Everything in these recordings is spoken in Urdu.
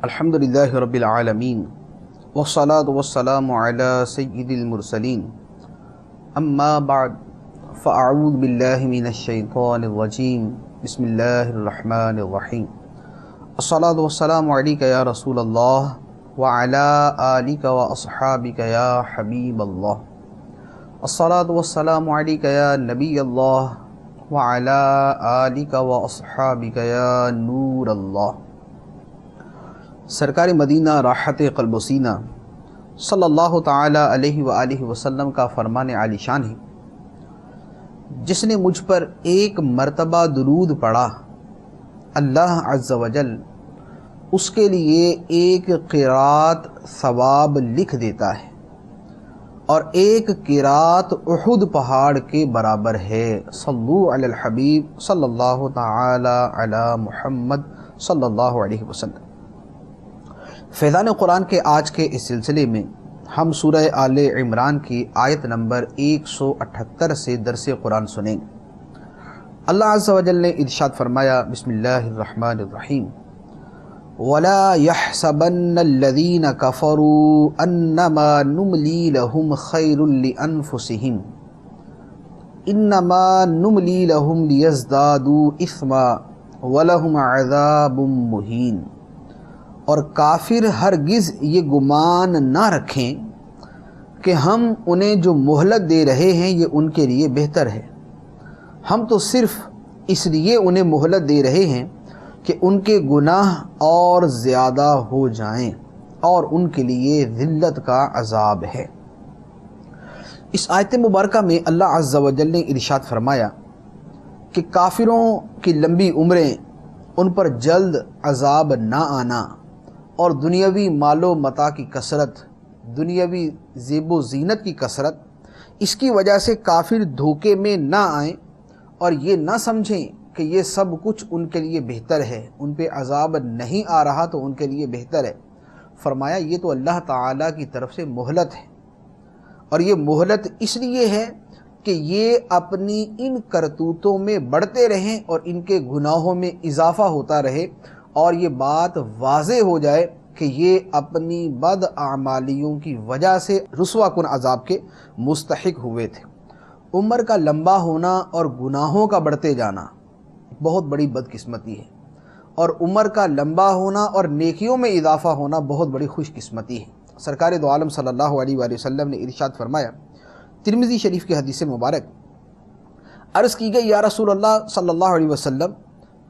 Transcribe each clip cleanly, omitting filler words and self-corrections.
الحمدللہ رب العالمین والصلاة والسلام علی سید المرسلین اما بعد فاعوذ باللہ من الشیطان الرجیم بسم اللہ الرحمن الرحیم الصلاة والسلام علیک یا رسول اللہ وعلی آلک واصحابک یا حبیب اللہ الصلاة والسلام علیک یا نبی اللہ وعلی آلک واصحابک یا نور اللہ۔ سرکار مدینہ راحت قلب و سینہ صلی اللہ تعالی علیہ وآلہ وسلم کا فرمان عالی شان ہے، جس نے مجھ پر ایک مرتبہ درود پڑھا، اللہ عز و جل اس کے لیے ایک قرات ثواب لکھ دیتا ہے، اور ایک قرات احد پہاڑ کے برابر ہے۔ صلو علی الحبیب صلی اللہ تعالی علی محمد صلی اللہ علیہ وسلم۔ فیضان قرآن کے آج کے اس سلسلے میں ہم سورہ آل عمران کی آیت نمبر 178 سے درس قرآن سنیں گے۔ اللہ عز و جل نے ارشاد فرمایا، بسم اللہ الرحمن الرحیم، وَلَا يَحْسَبَنَّ الَّذِينَ كَفَرُوا أَنَّمَا نُمْلِي لَهُمْ خَيْرٌ لِأَنفُسِهِمْ إِنَّمَا نُمْلِي لَهُمْ لِيَزْدَادُوا إِثْمًا وَلَهُمْ عَذَابٌ مُهِينٌ۔ اور کافر ہرگز یہ گمان نہ رکھیں کہ ہم انہیں جو مہلت دے رہے ہیں یہ ان کے لیے بہتر ہے، ہم تو صرف اس لیے انہیں مہلت دے رہے ہیں کہ ان کے گناہ اور زیادہ ہو جائیں اور ان کے لیے ذلت کا عذاب ہے۔ اس آیت مبارکہ میں اللہ عز و جل نے ارشاد فرمایا کہ کافروں کی لمبی عمریں، ان پر جلد عذاب نہ آنا، اور دنیاوی مال و متاع کی کثرت، دنیاوی زیب و زینت کی کثرت، اس کی وجہ سے کافر دھوکے میں نہ آئیں اور یہ نہ سمجھیں کہ یہ سب کچھ ان کے لیے بہتر ہے، ان پہ عذاب نہیں آ رہا تو ان کے لیے بہتر ہے۔ فرمایا یہ تو اللہ تعالیٰ کی طرف سے مہلت ہے، اور یہ مہلت اس لیے ہے کہ یہ اپنی ان کرتوتوں میں بڑھتے رہیں اور ان کے گناہوں میں اضافہ ہوتا رہے، اور یہ بات واضح ہو جائے کہ یہ اپنی بد اعمالیوں کی وجہ سے رسوا کن عذاب کے مستحق ہوئے تھے۔ عمر کا لمبا ہونا اور گناہوں کا بڑھتے جانا بہت بڑی بدقسمتی ہے، اور عمر کا لمبا ہونا اور نیکیوں میں اضافہ ہونا بہت بڑی خوش قسمتی ہے۔ سرکار دو عالم صلی اللہ علیہ وآلہ وسلم نے ارشاد فرمایا، ترمذی شریف کی حدیث مبارک، عرض کی گئی، یا رسول اللہ صلی اللہ علیہ وسلم،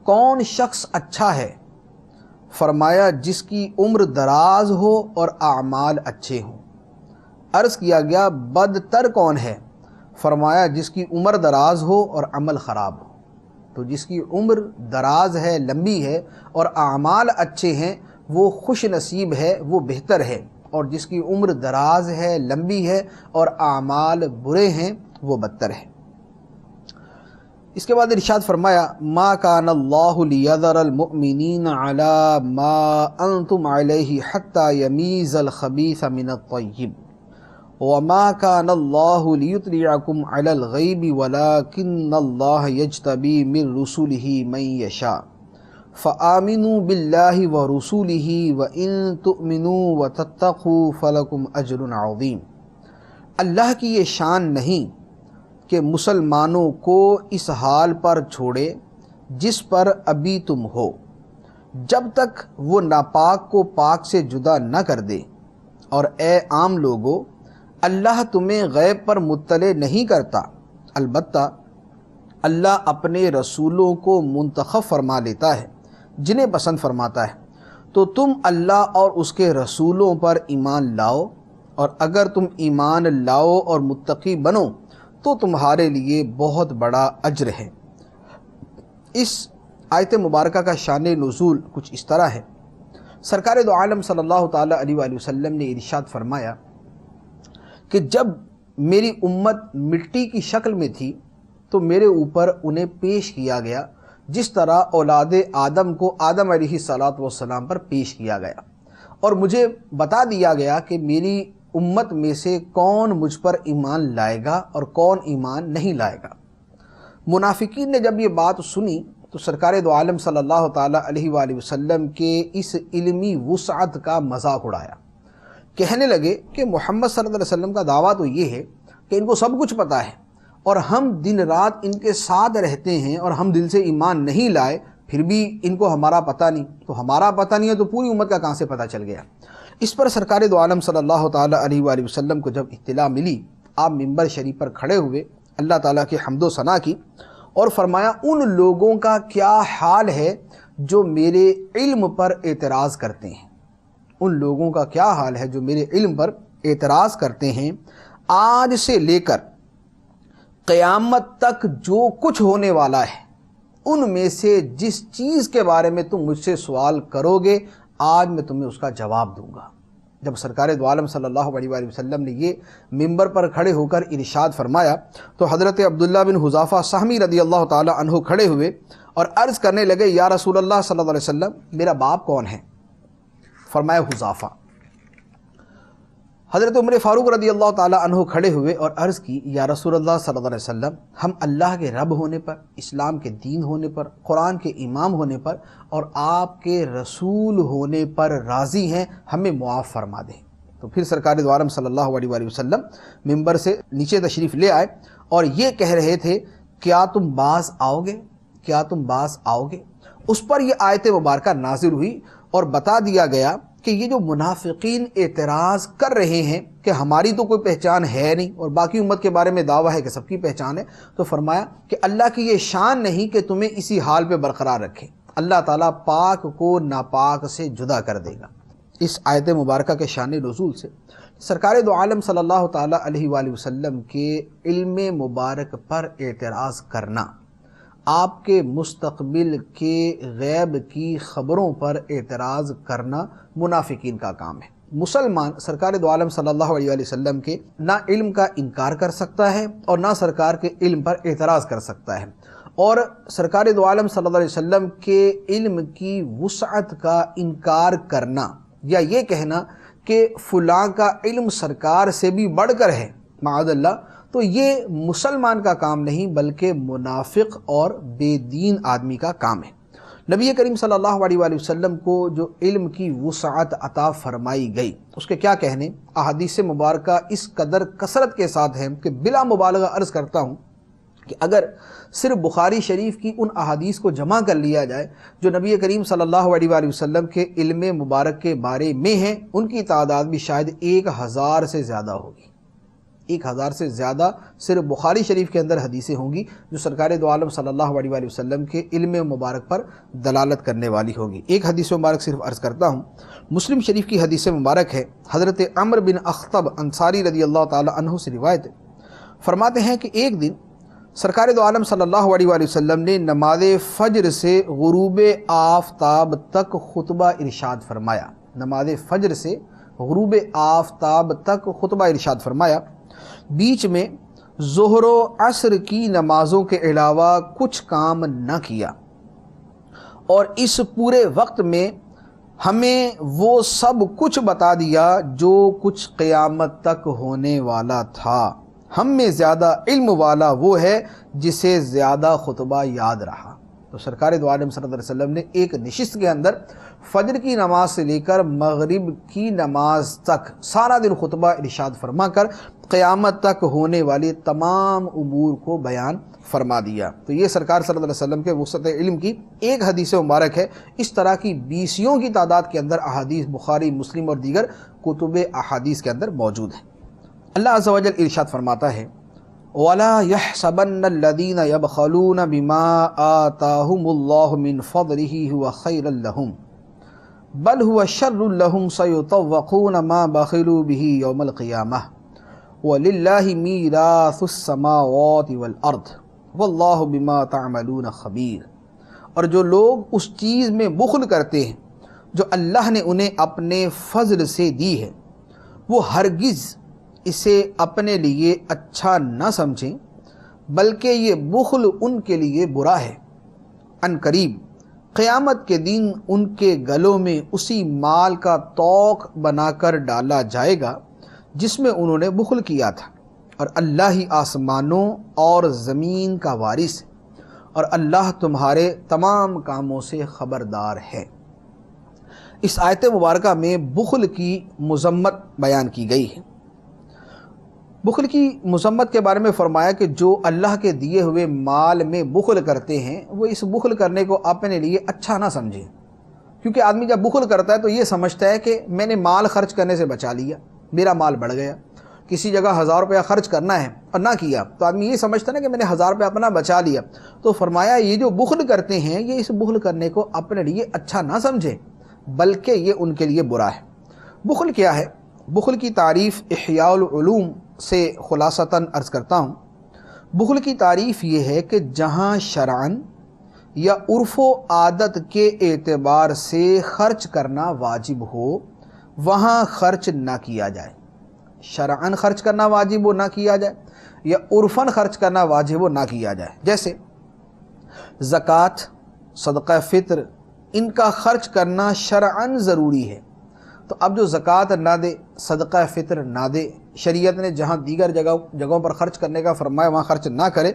کون شخص اچھا ہے؟ فرمایا جس کی عمر دراز ہو اور اعمال اچھے ہوں۔ عرض کیا گیا بدتر کون ہے؟ فرمایا جس کی عمر دراز ہو اور عمل خراب ہو۔ تو جس کی عمر دراز ہے، لمبی ہے، اور اعمال اچھے ہیں، وہ خوش نصیب ہے، وہ بہتر ہے، اور جس کی عمر دراز ہے، لمبی ہے، اور اعمال برے ہیں، وہ بدتر ہے۔ اس کے بعد ارشاد فرمایا، ما کان اللہ لیذر المؤمنین علی ما انتم علیہ حتی یمیز الخبیث من الطیب وما کان اللہ لیطلعکم علی الغیب ولکن اللہ یجتبی من رسولہ من یشاء فآمنوا باللہ ورسولہ وإن تؤمنوا وتتقوا فلکم اجر عظیم۔ اللہ کی یہ شان نہیں کہ مسلمانوں کو اس حال پر چھوڑے جس پر ابھی تم ہو، جب تک وہ ناپاک کو پاک سے جدا نہ کر دے، اور اے عام لوگو، اللہ تمہیں غیب پر مطلع نہیں کرتا، البتہ اللہ اپنے رسولوں کو منتخب فرما لیتا ہے جنہیں پسند فرماتا ہے، تو تم اللہ اور اس کے رسولوں پر ایمان لاؤ، اور اگر تم ایمان لاؤ اور متقی بنو تو تمہارے لیے بہت بڑا اجر ہے۔ اس آیت مبارکہ کا شان نزول کچھ اس طرح ہے، سرکار دو عالم صلی اللہ تعالیٰ علیہ وآلہ وسلم نے ارشاد فرمایا کہ جب میری امت مٹی کی شکل میں تھی تو میرے اوپر انہیں پیش کیا گیا جس طرح اولاد آدم کو آدم علیہ السلام پر پیش کیا گیا، اور مجھے بتا دیا گیا کہ میری امت میں سے کون مجھ پر ایمان لائے گا اور کون ایمان نہیں لائے گا۔ منافقین نے جب یہ بات سنی تو سرکار دو عالم صلی اللہ تعالیٰ علیہ وآلہ وسلم کے اس علمی وسعت کا مذاق اڑایا۔ کہنے لگے کہ محمد صلی اللہ علیہ وسلم کا دعویٰ تو یہ ہے کہ ان کو سب کچھ پتہ ہے، اور ہم دن رات ان کے ساتھ رہتے ہیں اور ہم دل سے ایمان نہیں لائے، پھر بھی ان کو ہمارا پتہ نہیں۔ تو ہمارا پتہ نہیں ہے تو پوری امت کا کہاں سے پتہ چل گیا؟ اس پر سرکار دو عالم صلی اللہ تعالیٰ علیہ وآلہ وسلم کو جب اطلاع ملی، آپ منبر شریف پر کھڑے ہوئے، اللہ تعالیٰ کی حمد و ثنا کی اور فرمایا ان لوگوں کا کیا حال ہے جو میرے علم پر اعتراض کرتے ہیں، ان لوگوں کا کیا حال ہے جو میرے علم پر اعتراض کرتے ہیں۔ آج سے لے کر قیامت تک جو کچھ ہونے والا ہے، ان میں سے جس چیز کے بارے میں تم مجھ سے سوال کرو گے، آج میں تمہیں اس کا جواب دوں گا۔ جب سرکار دو عالم صلی اللہ علیہ وآلہ وسلم نے یہ منبر پر کھڑے ہو کر ارشاد فرمایا تو حضرت عبداللہ بن حذافہ سہمی رضی اللہ تعالی عنہ کھڑے ہوئے اور عرض کرنے لگے، یا رسول اللہ صلی اللہ علیہ وسلم، میرا باپ کون ہے؟ فرمایا حذافہ۔ حضرت عمر فاروق رضی اللہ تعالی عنہ کھڑے ہوئے اور عرض کی، یا رسول اللہ صلی اللہ علیہ وسلم، ہم اللہ کے رب ہونے پر، اسلام کے دین ہونے پر، قرآن کے امام ہونے پر اور آپ کے رسول ہونے پر راضی ہیں، ہمیں معاف فرما دیں۔ تو پھر سرکار دو عالم صلی اللہ علیہ وآلہ وسلم منبر سے نیچے تشریف لے آئے اور یہ کہہ رہے تھے، کیا تم باز آؤ گے؟ کیا تم باز آؤ گے؟ اس پر یہ آیت مبارکہ نازل ہوئی اور بتا دیا گیا کہ یہ جو منافقین اعتراض کر رہے ہیں کہ ہماری تو کوئی پہچان ہے نہیں اور باقی امت کے بارے میں دعویٰ ہے کہ سب کی پہچان ہے، تو فرمایا کہ اللہ کی یہ شان نہیں کہ تمہیں اسی حال پہ برقرار رکھے، اللہ تعالیٰ پاک کو ناپاک سے جدا کر دے گا۔ اس آیت مبارکہ کے شان نزول سے سرکار دو عالم صلی اللہ تعالیٰ علیہ وآلہ وسلم کے علم مبارک پر اعتراض کرنا، آپ کے مستقبل کے غیب کی خبروں پر اعتراض کرنا منافقین کا کام ہے۔ مسلمان سرکار دو عالم صلی اللہ علیہ وآلہ وسلم کے نہ علم کا انکار کر سکتا ہے اور نہ سرکار کے علم پر اعتراض کر سکتا ہے، اور سرکار دو عالم صلی اللہ علیہ وسلم کے علم کی وسعت کا انکار کرنا یا یہ کہنا کہ فلاں کا علم سرکار سے بھی بڑھ کر ہے، معاذ اللہ، تو یہ مسلمان کا کام نہیں بلکہ منافق اور بے دین آدمی کا کام ہے۔ نبی کریم صلی اللہ علیہ وآلہ وسلم کو جو علم کی وسعت عطا فرمائی گئی، اس کے کیا کہنے؟ احادیث مبارکہ اس قدر کثرت کے ساتھ ہیں کہ بلا مبالغہ عرض کرتا ہوں کہ اگر صرف بخاری شریف کی ان احادیث کو جمع کر لیا جائے جو نبی کریم صلی اللہ علیہ وآلہ وسلم کے علم مبارک کے بارے میں ہیں، ان کی تعداد بھی شاید 1000 سے زیادہ ہوگی۔ 1000 سے زیادہ صرف بخاری شریف کے اندر حدیثیں ہوں گی جو سرکار دو عالم صلی اللہ علیہ وآلہ وسلم کے علم مبارک پر دلالت کرنے والی ہوگی۔ ایک حدیث مبارک صرف عرض کرتا ہوں، مسلم شریف کی حدیث مبارک ہے، حضرت عمرو بن اخطب انصاری رضی اللہ تعالی عنہ سے روایت ہے، فرماتے ہیں کہ ایک دن سرکار دو عالم صلی اللہ علیہ وآلہ وسلم نے نماز فجر سے غروب آفتاب تک خطبہ ارشاد فرمایا۔ نماز فجر سے غروب آفتاب تک خطبہ ارشاد فرمایا، بیچ میں ظہر و عصر کی نمازوں کے علاوہ کچھ کام نہ کیا، اور اس پورے وقت میں ہمیں وہ سب کچھ بتا دیا جو کچھ قیامت تک ہونے والا تھا۔ ہم میں زیادہ علم والا وہ ہے جسے زیادہ خطبہ یاد رہا۔ تو سرکار دو عالم صلی اللہ علیہ وسلم نے ایک نشست کے اندر فجر کی نماز سے لے کر مغرب کی نماز تک سارا دن خطبہ ارشاد فرما کر قیامت تک ہونے والی تمام امور کو بیان فرما دیا۔ تو یہ سرکار صلی اللہ علیہ وسلم کے وسعت علم کی ایک حدیث مبارک ہے۔ اس طرح کی 20 کی تعداد کے اندر احادیث بخاری، مسلم اور دیگر کتب احادیث کے اندر موجود ہیں۔ اللہ عز و جل ارشاد فرماتا ہے، وَلَا يَحْسَبَنَّ الَّذِينَ يَبْخَلُونَ بِمَا آتَاهُمُ اللَّهُ مِنْ فَضْلِهِ هُوَ خَيْرًا لَهُمْ بَلْ هُوَ شَرٌّ لَهُمْ سَيُطَوَّقُونَ مَا بَخِلُوا بِهِ يَوْمَ الْقِيَامَةِ وَلِلَّهِ مِيرَاثُ السَّمَاوَاتِ وَالْأَرْضِ وَاللَّهُ بِمَا تَعْمَلُونَ خَبِيرٌ۔ اور جو لوگ اس چیز میں بخل کرتے ہیں جو اللہ نے انہیں اپنے فضل سے دی ہے، وہ ہرگز اسے اپنے لیے اچھا نہ سمجھیں، بلکہ یہ بخل ان کے لیے برا ہے۔ ان قریب قیامت کے دن ان کے گلوں میں اسی مال کا طوق بنا کر ڈالا جائے گا جس میں انہوں نے بخل کیا تھا، اور اللہ ہی آسمانوں اور زمین کا وارث ہے، اور اللہ تمہارے تمام کاموں سے خبردار ہے۔ اس آیت مبارکہ میں بخل کی مذمت بیان کی گئی ہے۔ بخل کی مذمت کے بارے میں فرمایا کہ جو اللہ کے دیے ہوئے مال میں بخل کرتے ہیں وہ اس بخل کرنے کو اپنے لیے اچھا نہ سمجھیں، کیونکہ آدمی جب بخل کرتا ہے تو یہ سمجھتا ہے کہ میں نے مال خرچ کرنے سے بچا لیا، میرا مال بڑھ گیا۔ کسی جگہ 1000 روپیہ خرچ کرنا ہے اور نہ کیا تو آدمی یہ سمجھتا ہے کہ میں نے 1000 روپیہ اپنا بچا لیا۔ تو فرمایا یہ جو بخل کرتے ہیں یہ اس بخل کرنے کو اپنے لیے اچھا نہ سمجھیں، بلکہ یہ ان کے لیے برا ہے۔ بخل کیا ہے؟ بخل کی تعریف احیاء العلوم سے خلاصتاً عرض کرتا ہوں۔ بخل کی تعریف یہ ہے کہ جہاں شرعاً یا عرف و عادت کے اعتبار سے خرچ کرنا واجب ہو وہاں خرچ نہ کیا جائے۔ شرعاً خرچ کرنا واجب ہو نہ کیا جائے، یا عرفاً خرچ کرنا واجب ہو نہ کیا جائے۔ جیسے زکوٰۃ، صدقہ فطر، ان کا خرچ کرنا شرعاً ضروری ہے، تو اب جو زکوٰۃ نہ دے، صدقہ فطر نہ دے، شریعت نے جہاں دیگر جگہوں پر خرچ کرنے کا فرمایا وہاں خرچ نہ کرے،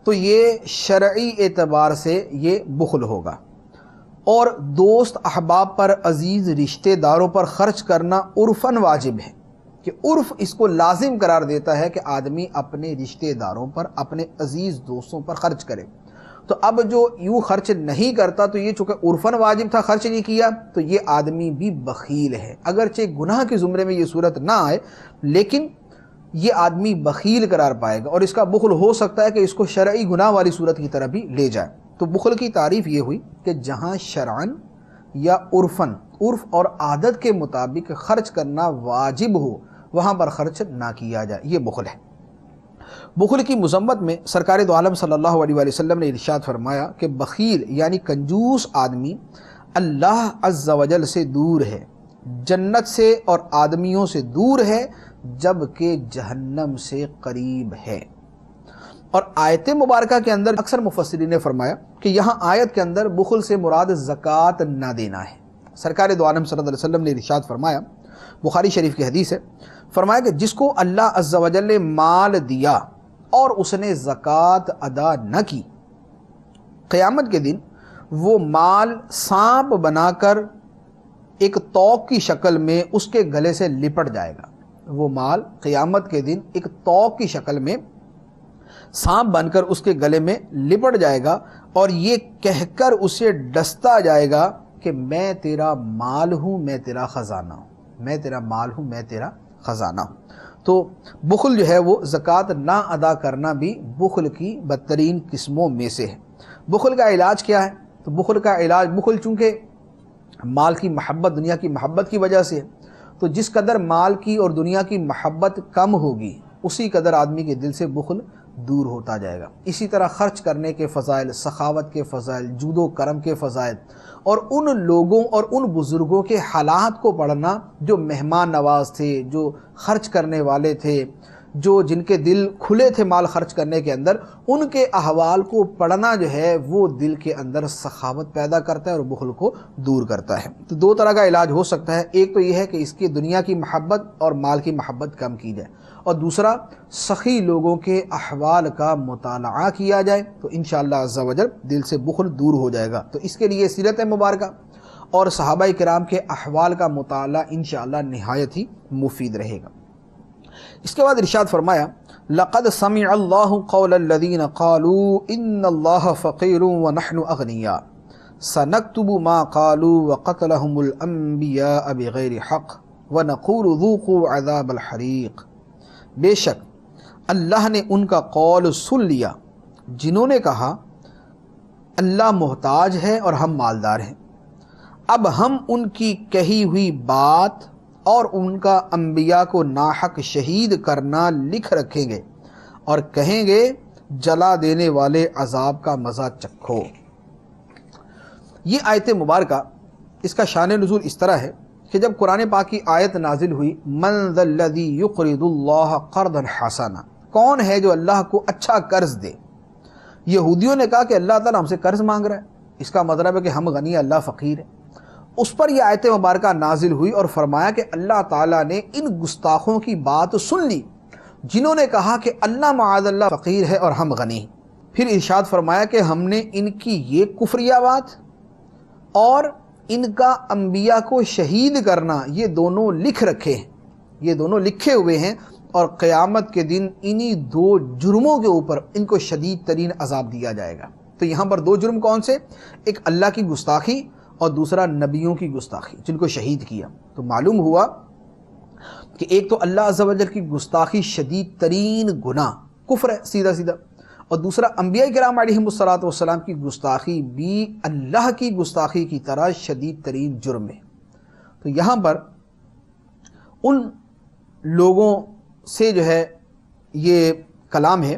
تو یہ شرعی اعتبار سے یہ بخل ہوگا۔ اور دوست احباب پر، عزیز رشتہ داروں پر خرچ کرنا عرفاً واجب ہے، کہ عرف اس کو لازم قرار دیتا ہے کہ آدمی اپنے رشتہ داروں پر، اپنے عزیز دوستوں پر خرچ کرے۔ تو اب جو یوں خرچ نہیں کرتا تو یہ چونکہ عرفاً واجب تھا خرچ نہیں کیا، تو یہ آدمی بھی بخیل ہے۔ اگرچہ گناہ کے زمرے میں یہ صورت نہ آئے لیکن یہ آدمی بخیل قرار پائے گا، اور اس کا بخل ہو سکتا ہے کہ اس کو شرعی گناہ والی صورت کی طرف بھی لے جائے۔ تو بخل کی تعریف یہ ہوئی کہ جہاں شرعاً یا عرفاً، عرف اور عادت کے مطابق خرچ کرنا واجب ہو وہاں پر خرچ نہ کیا جائے، یہ بخل ہے۔ بخل کی مذمت میں سرکار دو عالم صلی اللہ علیہ وآلہ وسلم نے ارشاد فرمایا کہ بخیل یعنی کنجوس آدمی اللہ عز و جل سے دور ہے، جنت سے اور آدمیوں سے دور ہے، جبکہ جہنم سے قریب ہے۔ اور آیت مبارکہ کے اندر اکثر مفسرین نے فرمایا کہ یہاں آیت کے اندر بخل سے مراد زکوٰۃ نہ دینا ہے۔ سرکار دو عالم صلی اللہ علیہ وسلم نے ارشاد فرمایا، بخاری شریف کی حدیث ہے، فرمایا کہ جس کو اللہ عز و جل نے مال دیا اور اس نے زکوٰۃ ادا نہ کی، قیامت کے دن وہ مال سانپ بنا کر ایک توق کی شکل میں اس کے گلے سے لپٹ جائے گا۔ وہ مال قیامت کے دن ایک توق کی شکل میں سانپ بن کر اس کے گلے میں لپٹ جائے گا، اور یہ کہہ کر اسے ڈستا جائے گا کہ میں تیرا مال ہوں، میں تیرا خزانہ ہوں، میں تیرا مال ہوں، میں تیرا خزانہ ہوں۔ تو بخل جو ہے وہ زکوٰۃ نہ ادا کرنا بھی بخل کی بدترین قسموں میں سے ہے۔ بخل کا علاج کیا ہے؟ تو بخل کا علاج، بخل چونکہ مال کی محبت، دنیا کی محبت کی وجہ سے ہے، تو جس قدر مال کی اور دنیا کی محبت کم ہوگی اسی قدر آدمی کے دل سے بخل دور ہوتا جائے گا۔ اسی طرح خرچ کرنے کے فضائل، سخاوت کے فضائل، جود و کرم کے فضائل، اور ان لوگوں اور ان بزرگوں کے حالات کو پڑھنا جو مہمان نواز تھے، جو خرچ کرنے والے تھے، جو جن کے دل کھلے تھے مال خرچ کرنے کے اندر، ان کے احوال کو پڑھنا جو ہے وہ دل کے اندر سخاوت پیدا کرتا ہے اور بخل کو دور کرتا ہے۔ تو دو طرح کا علاج ہو سکتا ہے، ایک تو یہ ہے کہ اس کی دنیا کی محبت اور مال کی محبت کم کی جائے، اور دوسرا سخی لوگوں کے احوال کا مطالعہ کیا جائے، تو انشاءاللہ عز و جل دل سے بخل دور ہو جائے گا۔ تو اس کے لیے سیرت مبارکہ اور صحابہ کرام کے احوال کا مطالعہ انشاءاللہ نہایت ہی مفید رہے گا۔ اس کے بعد ارشاد فرمایا، لَقَدْ سَمِعَ اللَّهُ قَوْلَ الَّذِينَ قَالُوا إِنَّ اللَّهَ فَقِيرٌ وَنَحْنُ أَغْنِيَاءُ سَنَكْتُبُ مَا قَالُوا وَقَتْلَهُمُ الْأَنْبِيَاءَ بِغَيْرِ حَقٍّ وَنَقُولُ ذُوقُوا عَذَابَ الْحَرِيقِ۔ بے شک اللہ نے ان کا قول سن لیا جنہوں نے کہا اللہ محتاج ہے اور ہم مالدار ہیں، اب ہم ان کی کہی ہوئی بات اور ان کا انبیاء کو ناحق شہید کرنا لکھ رکھیں گے اور کہیں گے جلا دینے والے عذاب کا مزہ چکھو۔ یہ آیت مبارکہ، اس کا شان نزول اس طرح ہے کہ جب قرآن پاک کی آیت نازل ہوئی، من ذا الذی یقرض اللہ قرضا حسنا، کون ہے جو اللہ کو اچھا قرض دے؟ یہودیوں نے کہا کہ اللہ تعالیٰ ہم سے قرض مانگ رہا ہے، اس کا مطلب ہے کہ ہم غنی ہیں، اللہ فقیر ہے۔ اس پر یہ آیت مبارکہ نازل ہوئی اور فرمایا کہ اللہ تعالیٰ نے ان گستاخوں کی بات سن لی جنہوں نے کہا کہ اللہ معاذ اللہ فقیر ہے اور ہم غنی ہیں۔ پھر ارشاد فرمایا کہ ہم نے ان کی یہ کفریہ بات اور ان کا انبیاء کو شہید کرنا یہ دونوں لکھ رکھے ہیں، یہ دونوں لکھے ہوئے ہیں، اور قیامت کے دن انہی دو جرموں کے اوپر ان کو شدید ترین عذاب دیا جائے گا۔ تو یہاں پر دو جرم کون سے؟ ایک اللہ کی گستاخی اور دوسرا نبیوں کی گستاخی جن کو شہید کیا۔ تو معلوم ہوا کہ ایک تو اللہ عز و جل کی گستاخی شدید ترین گناہ کفر ہے سیدھا سیدھا، اور دوسرا انبیاء کرام علیہم الصلوۃ والسلام کی گستاخی بھی اللہ کی گستاخی کی طرح شدید ترین جرم ہے۔ تو یہاں پر ان لوگوں سے جو ہے یہ کلام ہے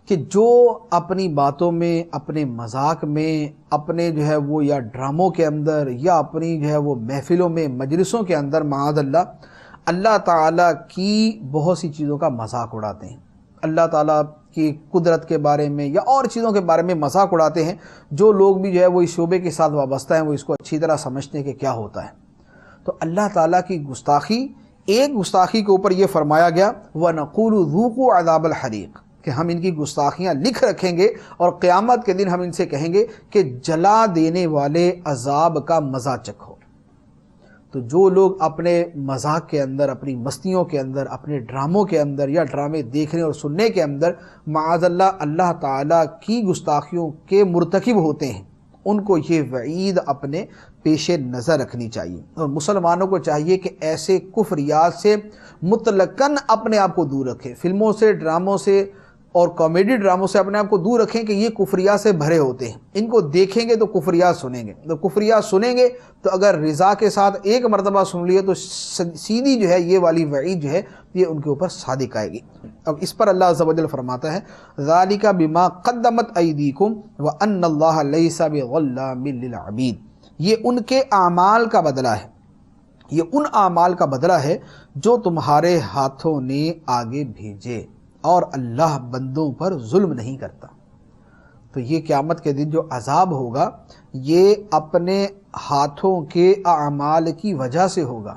کہ جو اپنی باتوں میں، اپنے مذاق میں، اپنے جو ہے وہ یا ڈراموں کے اندر یا اپنی جو ہے وہ محفلوں میں، مجلسوں کے اندر معاذ اللہ تعالیٰ کی بہت سی چیزوں کا مذاق اڑاتے ہیں، اللہ تعالیٰ کی قدرت کے بارے میں یا اور چیزوں کے بارے میں مذاق اڑاتے ہیں۔ جو لوگ بھی جو ہے وہ اس شعبے کے ساتھ وابستہ ہیں وہ اس کو اچھی طرح سمجھتے ہیں کہ کیا ہوتا ہے۔ تو اللہ تعالیٰ کی گستاخی، ایک گستاخی کے اوپر یہ فرمایا گیا وَنَقُولُ ذُوقُوا عَذَابَ الْحَرِيقِ کہ ہم ان کی گستاخیاں لکھ رکھیں گے اور قیامت کے دن ہم ان سے کہیں گے کہ جلا دینے والے عذاب کا مزہ چکھو۔ تو جو لوگ اپنے مذاق کے اندر، اپنی مستیوں کے اندر، اپنے ڈراموں کے اندر یا ڈرامے دیکھنے اور سننے کے اندر معاذ اللہ تعالیٰ کی گستاخیوں کے مرتکب ہوتے ہیں، ان کو یہ وعید اپنے پیش نظر رکھنی چاہیے، اور مسلمانوں کو چاہیے کہ ایسے کفریات سے مطلقاً اپنے آپ کو دور رکھیں۔ فلموں سے، ڈراموں سے اور کامیڈی ڈراموں سے اپنے آپ کو دور رکھیں کہ یہ کفریات سے بھرے ہوتے ہیں، ان کو دیکھیں گے تو کفریات سنیں گے، تو کفریات سنیں گے تو اگر رضا کے ساتھ ایک مرتبہ سن لیے تو سیدھی جو ہے یہ والی وعید جو ہے یہ ان کے اوپر صادق آئے گی۔ اب اس پر اللہ عز و جل فرماتا ہے ذَلِكَ بِمَا قَدَّمَتْ أَيْدِيكُمْ وَأَنَّ اللَّهَ لَيْسَ بِظَلَّامٍ لِّلْعَبِيدِ، یہ ان کے اعمال کا بدلہ ہے، یہ ان اعمال کا بدلہ ہے جو تمہارے ہاتھوں نے آگے بھیجے، اور اللہ بندوں پر ظلم نہیں کرتا۔ تو یہ قیامت کے دن جو عذاب ہوگا یہ اپنے ہاتھوں کے اعمال کی وجہ سے ہوگا،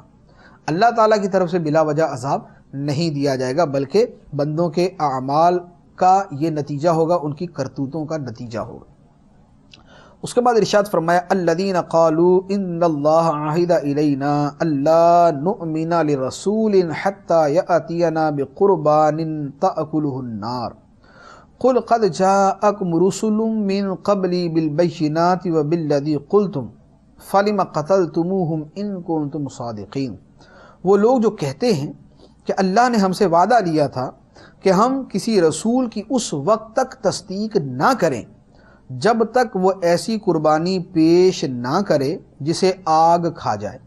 اللہ تعالیٰ کی طرف سے بلا وجہ عذاب نہیں دیا جائے گا، بلکہ بندوں کے اعمال کا یہ نتیجہ ہوگا، ان کی کرتوتوں کا نتیجہ ہوگا۔ اس کے بعد ارشاد فرمایا الذین قالوا ان اللہ عہد الینا الا نؤمن لرسول حتی یأتینا بقربان تأکلہ النار قل قد جاءکم رسل من قبلی بالبینات وبالذی قلتم فلم قتلتموہم ان کنتم صادقین۔ وہ لوگ جو کہتے ہیں کہ اللہ نے ہم سے وعدہ لیا تھا کہ ہم کسی رسول کی اس وقت تک تصدیق نہ کریں جب تک وہ ایسی قربانی پیش نہ کرے جسے آگ کھا جائے۔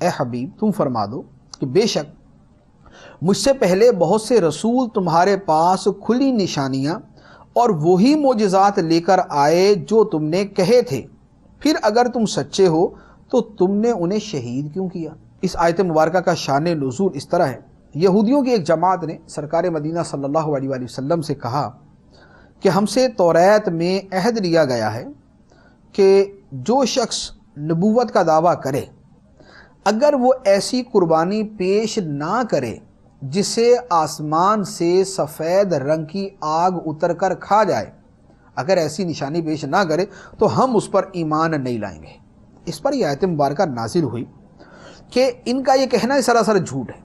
اے حبیب تم فرما دو کہ بے شک مجھ سے پہلے بہت سے رسول تمہارے پاس کھلی نشانیاں اور وہی معجزات لے کر آئے جو تم نے کہے تھے، پھر اگر تم سچے ہو تو تم نے انہیں شہید کیوں کیا؟ اس آیت مبارکہ کا شان نزول اس طرح ہے، یہودیوں کی ایک جماعت نے سرکار مدینہ صلی اللہ علیہ وآلہ وسلم سے کہا کہ ہم سے توریت میں عہد لیا گیا ہے کہ جو شخص نبوت کا دعویٰ کرے اگر وہ ایسی قربانی پیش نہ کرے جسے آسمان سے سفید رنگ کی آگ اتر کر کھا جائے، اگر ایسی نشانی پیش نہ کرے تو ہم اس پر ایمان نہیں لائیں گے۔ اس پر یہ آیت مبارکہ نازل ہوئی کہ ان کا یہ کہنا سراسر جھوٹ ہے۔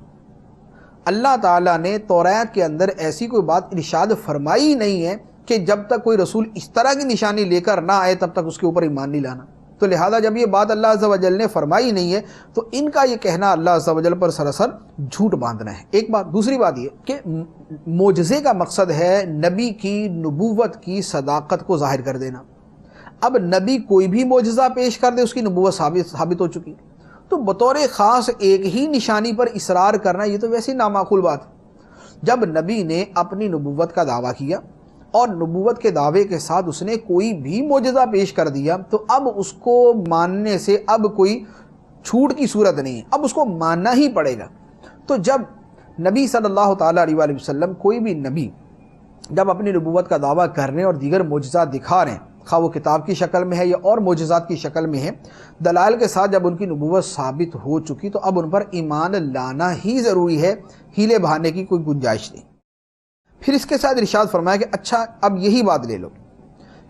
اللہ تعالیٰ نے توریت کے اندر ایسی کوئی بات ارشاد فرمائی نہیں ہے کہ جب تک کوئی رسول اس طرح کی نشانی لے کر نہ آئے تب تک اس کے اوپر ایمان نہیں لانا۔ تو لہذا جب یہ بات اللہ عز و جل نے فرمائی نہیں ہے تو ان کا یہ کہنا اللہ عز و جل پر سراسر جھوٹ باندھنا ہے، ایک بات۔ دوسری بات یہ کہ معجزے کا مقصد ہے نبی کی نبوت کی صداقت کو ظاہر کر دینا۔ اب نبی کوئی بھی معجزہ پیش کر دے اس کی نبوت ثابت ہو چکی، تو بطور خاص ایک ہی نشانی پر اصرار کرنا یہ تو ویسے نامعقول بات ہے۔ جب نبی نے اپنی نبوت کا دعویٰ کیا اور نبوت کے دعوے کے ساتھ اس نے کوئی بھی معجزہ پیش کر دیا تو اب اس کو ماننے سے اب کوئی چھوٹ کی صورت نہیں ہے، اب اس کو ماننا ہی پڑے گا۔ تو جب نبی صلی اللہ تعالیٰ علیہ وآلہ وسلم، کوئی بھی نبی جب اپنی نبوت کا دعویٰ کرنے اور دیگر معجزات دکھا رہے ہیں، خواہ وہ کتاب کی شکل میں ہے یا اور معجزات کی شکل میں ہے، دلائل کے ساتھ جب ان کی نبوت ثابت ہو چکی تو اب ان پر ایمان لانا ہی ضروری ہے، ہیلے بہانے کی کوئی گنجائش نہیں۔ پھر اس کے ساتھ ارشاد فرمایا کہ اچھا اب یہی بات لے لو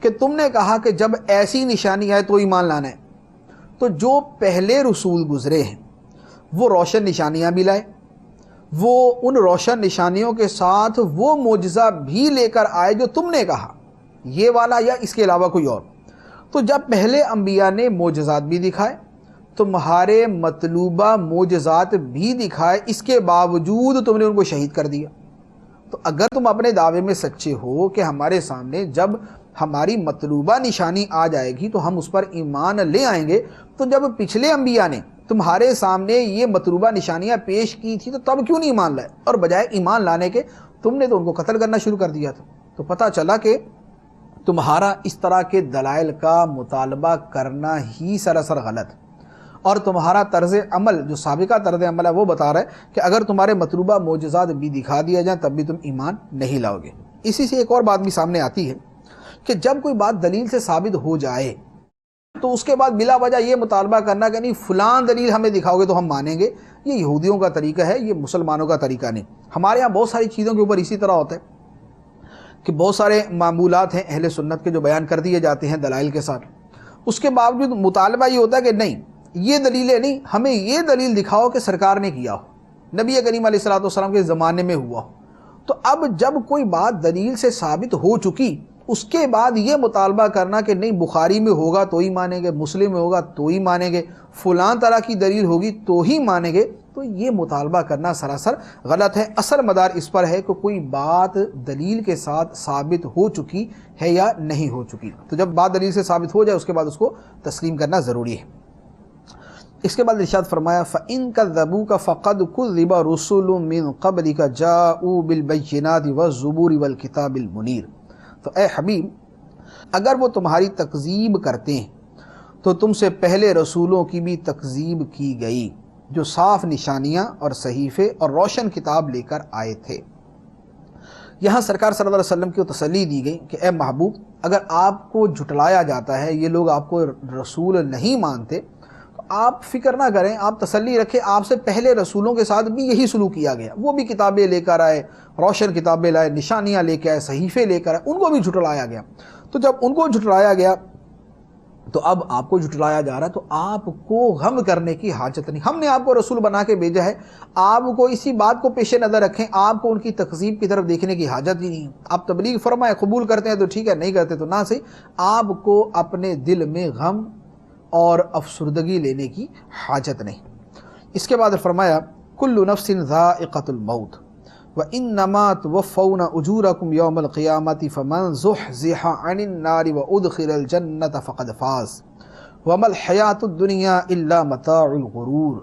کہ تم نے کہا کہ جب ایسی نشانی آئے تو ایمان لانا ہے، تو جو پہلے رسول گزرے ہیں وہ روشن نشانیاں بھی لائے، وہ ان روشن نشانیوں کے ساتھ وہ معجزہ بھی لے کر آئے جو تم نے کہا، یہ والا یا اس کے علاوہ کوئی اور۔ تو جب پہلے انبیاء نے معجزات بھی دکھائے، تمہارے مطلوبہ معجزات بھی دکھائے، اس کے باوجود تم نے ان کو شہید کر دیا۔ تو اگر تم اپنے دعوے میں سچے ہو کہ ہمارے سامنے جب ہماری مطلوبہ نشانی آ جائے گی تو ہم اس پر ایمان لے آئیں گے، تو جب پچھلے انبیاء نے تمہارے سامنے یہ مطلوبہ نشانیاں پیش کی تھی تو تب کیوں نہیں ایمان لائے، اور بجائے ایمان لانے کے تم نے تو ان کو قتل کرنا شروع کر دیا تھا۔ تو پتہ چلا کہ تمہارا اس طرح کے دلائل کا مطالبہ کرنا ہی سراسر غلط، اور تمہارا طرز عمل جو سابقہ طرز عمل ہے وہ بتا رہا ہے کہ اگر تمہارے مطلوبہ معجزات بھی دکھا دیا جائیں تب بھی تم ایمان نہیں لاؤ گے۔ اسی سے ایک اور بات بھی سامنے آتی ہے کہ جب کوئی بات دلیل سے ثابت ہو جائے تو اس کے بعد بلا وجہ یہ مطالبہ کرنا کہ نہیں فلاں دلیل ہمیں دکھاؤ گے تو ہم مانیں گے، یہ یہودیوں کا طریقہ ہے، یہ مسلمانوں کا طریقہ نہیں۔ ہمارے ہاں بہت ساری چیزوں کے اوپر اسی طرح ہوتا ہے کہ بہت سارے معمولات ہیں اہل سنت کے جو بیان کر دیے جاتے ہیں دلائل کے ساتھ، اس کے باوجود مطالبہ یہ ہوتا ہے کہ نہیں یہ دلیلیں نہیں، ہمیں یہ دلیل دکھاؤ کہ سرکار نے کیا ہو، نبی کریم علیہ السلام کے زمانے میں ہوا ہو۔ تو اب جب کوئی بات دلیل سے ثابت ہو چکی، اس کے بعد یہ مطالبہ کرنا کہ نہیں بخاری میں ہوگا تو ہی مانیں گے، مسلم میں ہوگا تو ہی مانیں گے، فلاں طرح کی دلیل ہوگی تو ہی مانیں گے، تو یہ مطالبہ کرنا سراسر غلط ہے۔ اصل مدار اس پر ہے کہ کوئی بات دلیل کے ساتھ ثابت ہو چکی ہے یا نہیں ہو چکی، تو جب بات دلیل سے ثابت ہو جائے اس کے بعد اس کو تسلیم کرنا ضروری ہے۔ اس کے بعد ارشاد فرمایا فَإِن كَذَّبُوكَ فَقَدْ كُذِّبَ رُسُلٌ مِّن قَبْلِكَ جَاءُوا بِالْبَيِّنَاتِ وَالزُّبُورِ وَالْكِتَابِ الْمُنِيرِ۔ تو اے حبیب اگر وہ تمہاری تکذیب کرتے ہیں تو تم سے پہلے رسولوں کی بھی تکذیب کی گئی جو صاف نشانیاں اور صحیفے اور روشن کتاب لے کر آئے تھے۔ یہاں سرکار صلی اللہ علیہ وسلم کی تسلی دی گئی کہ اے محبوب اگر آپ کو جھٹلایا جاتا ہے، یہ لوگ آپ کو رسول نہیں مانتے، تو آپ فکر نہ کریں، آپ تسلی رکھیں، آپ سے پہلے رسولوں کے ساتھ بھی یہی سلوک کیا گیا، وہ بھی کتابیں لے کر آئے، روشن کتابیں لائے، نشانیاں لے کے آئے، صحیفے لے کر آئے، ان کو بھی جھٹلایا گیا۔ تو جب ان کو جھٹلایا گیا تو اب آپ کو جھٹلایا جا رہا ہے، تو آپ کو غم کرنے کی حاجت نہیں، ہم نے آپ کو رسول بنا کے بھیجا ہے، آپ کو اسی بات کو پیش نظر رکھیں، آپ کو ان کی تکذیب کی طرف دیکھنے کی حاجت ہی نہیں۔ آپ تبلیغ فرمائیں، قبول کرتے ہیں تو ٹھیک ہے، نہیں کرتے تو نہ صحیح، آپ کو اپنے دل میں غم اور افسردگی لینے کی حاجت نہیں۔ اس کے بعد فرمایا کل نفس ذائقۃ الموت وانما توفون اجورکم یوم القیامۃ فمن زحزح عن النار وادخل الجنۃ فقد فاز وما الحیاۃ الدنیا الا متاع الغرور۔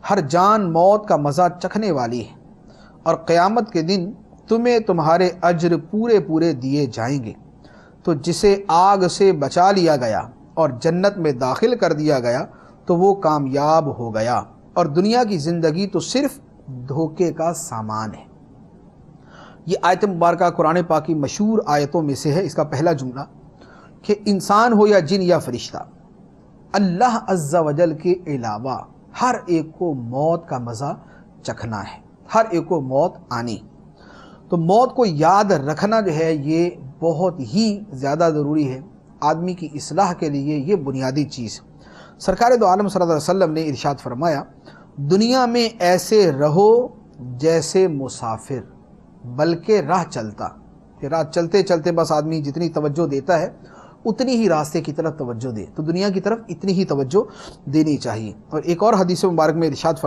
ہر جان موت کا مزہ چکھنے والی ہے، اور قیامت کے دن تمہیں تمہارے اجر پورے پورے دیے جائیں گے۔ تو جسے آگ سے بچا لیا گیا اور جنت میں داخل کر دیا گیا تو وہ کامیاب ہو گیا، اور دنیا کی زندگی تو صرف دھوکے کا سامان ہے۔ یہ آیت مبارکہ قرآن پاک کی مشہور آیتوں میں سے ہے۔ اس کا پہلا جملہ کہ انسان ہو یا جن یا فرشتہ، اللہ عز و جل کے علاوہ ہر ایک کو موت کا مزہ چکھنا ہے، ہر ایک کو موت آنی۔ تو موت کو یاد رکھنا جو ہے یہ بہت ہی زیادہ ضروری ہے، آدمی کی اصلاح کے لیے یہ بنیادی چیز ہے۔ سرکار دو عالم صلی اللہ علیہ وسلم نے ارشاد فرمایا دنیا میں ایسے رہو جیسے مسافر بلکہ راہ چلتا، کہ راہ چلتے چلتے بس آدمی جتنی توجہ دیتا ہے اتنی ہی راستے کی طرف توجہ دے، تو دنیا کی طرف اتنی ہی توجہ دینی چاہیے۔ اور ایک اور حدیث مبارک میں ارشاد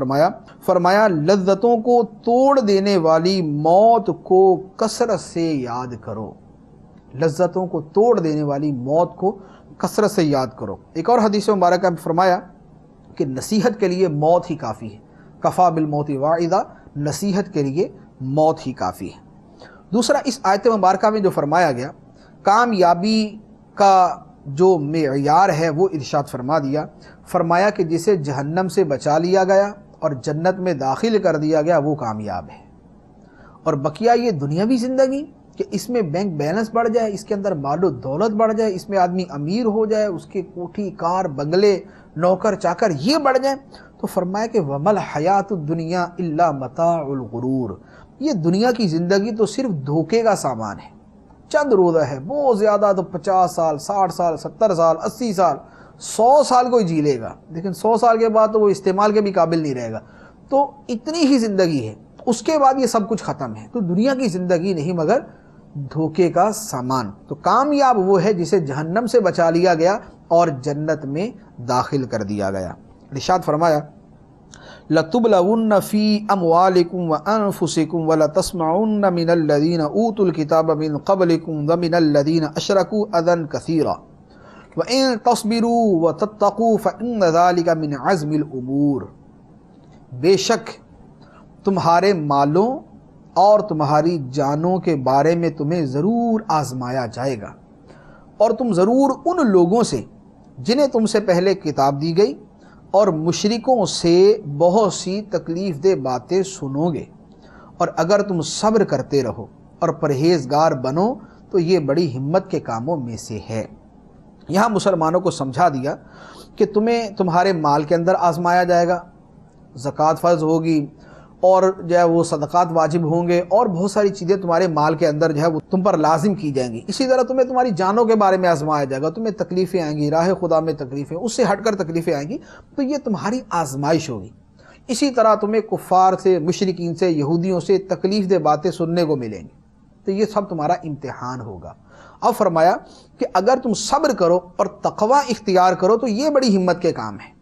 فرمایا لذتوں کو توڑ دینے والی موت کو کثرت سے یاد کرو، لذتوں کو توڑ دینے والی موت کو کثرت سے یاد کرو۔ ایک اور حدیث مبارکہ میں فرمایا کہ نصیحت کے لیے موت ہی کافی ہے، کفا بالموت واعظہ، نصیحت کے لیے موت ہی کافی ہے۔ دوسرا اس آیت مبارکہ میں جو فرمایا گیا کامیابی کا جو معیار ہے وہ ارشاد فرمایا کہ جسے جہنم سے بچا لیا گیا اور جنت میں داخل کر دیا گیا وہ کامیاب ہے۔ اور بقیہ یہ دنیاوی زندگی کہ اس میں بینک بیلنس بڑھ جائے، اس کے اندر مال و دولت بڑھ جائے، اس میں آدمی امیر ہو جائے، اس کے کوٹھی کار بنگلے نوکر چاکر یہ بڑھ جائیں، تو فرمایا کہ وَمَا الْحَيَاةُ الدُّنْيَا إِلَّا مَتَاعُ الْغُرُورِ، یہ دنیا کی زندگی تو صرف دھوکے کا سامان ہے، چند روزہ ہے، بہت زیادہ تو 50 سال 60 سال 70 سال 80 سال 100 سال کوئی جی لے گا، لیکن 100 سال کے بعد تو وہ استعمال کے بھی قابل نہیں رہے گا، تو اتنی ہی زندگی ہے، اس کے بعد یہ سب کچھ ختم ہے۔ تو دنیا کی زندگی نہیں مگر دھوکے کا سامان۔ تو کامیاب وہ ہے جسے جہنم سے بچا لیا گیا اور جنت میں داخل کر دیا گیا۔ ارشاد فرمایا لَتُبْلَوُنَّ فِي أَمْوَالِكُمْ وَأَنفُسِكُمْ وَلَتَسْمَعُنَّ مِنَ الَّذِينَ أُوتُوا الْكِتَابَ مِنْ قَبْلِكُمْ وَمِنَ الَّذِينَ أَشْرَكُوا أَذًى كَثِيرًا وَإِن تَصْبِرُوا وَتَتَّقُوا فَإِنَّ ذَلِكَ مِنْ عَزْمِ الْأُمُورِ، بے شک تمہارے مالوں اور تمہاری جانوں کے بارے میں تمہیں ضرور آزمایا جائے گا، اور تم ضرور ان لوگوں سے جنہیں تم سے پہلے کتاب دی گئی اور مشرکوں سے بہت سی تکلیف دہ باتیں سنو گے، اور اگر تم صبر کرتے رہو اور پرہیزگار بنو تو یہ بڑی ہمت کے کاموں میں سے ہے۔ یہاں مسلمانوں کو سمجھا دیا کہ تمہیں تمہارے مال کے اندر آزمایا جائے گا، زکوٰۃ فرض ہوگی اور جو ہے وہ صدقات واجب ہوں گے، اور بہت ساری چیزیں تمہارے مال کے اندر جو ہے وہ تم پر لازم کی جائیں گی۔ اسی طرح تمہیں تمہاری جانوں کے بارے میں آزمایا جائے گا، تمہیں تکلیفیں آئیں گی، راہ خدا میں تکلیفیں، اس سے ہٹ کر تکلیفیں آئیں گی، تو یہ تمہاری آزمائش ہوگی۔ اسی طرح تمہیں کفار سے، مشرکین سے، یہودیوں سے تکلیف دہ باتیں سننے کو ملیں گی، تو یہ سب تمہارا امتحان ہوگا۔ اب فرمایا کہ اگر تم صبر کرو اور تقوی اختیار کرو تو یہ بڑی ہمت کے کام ہے،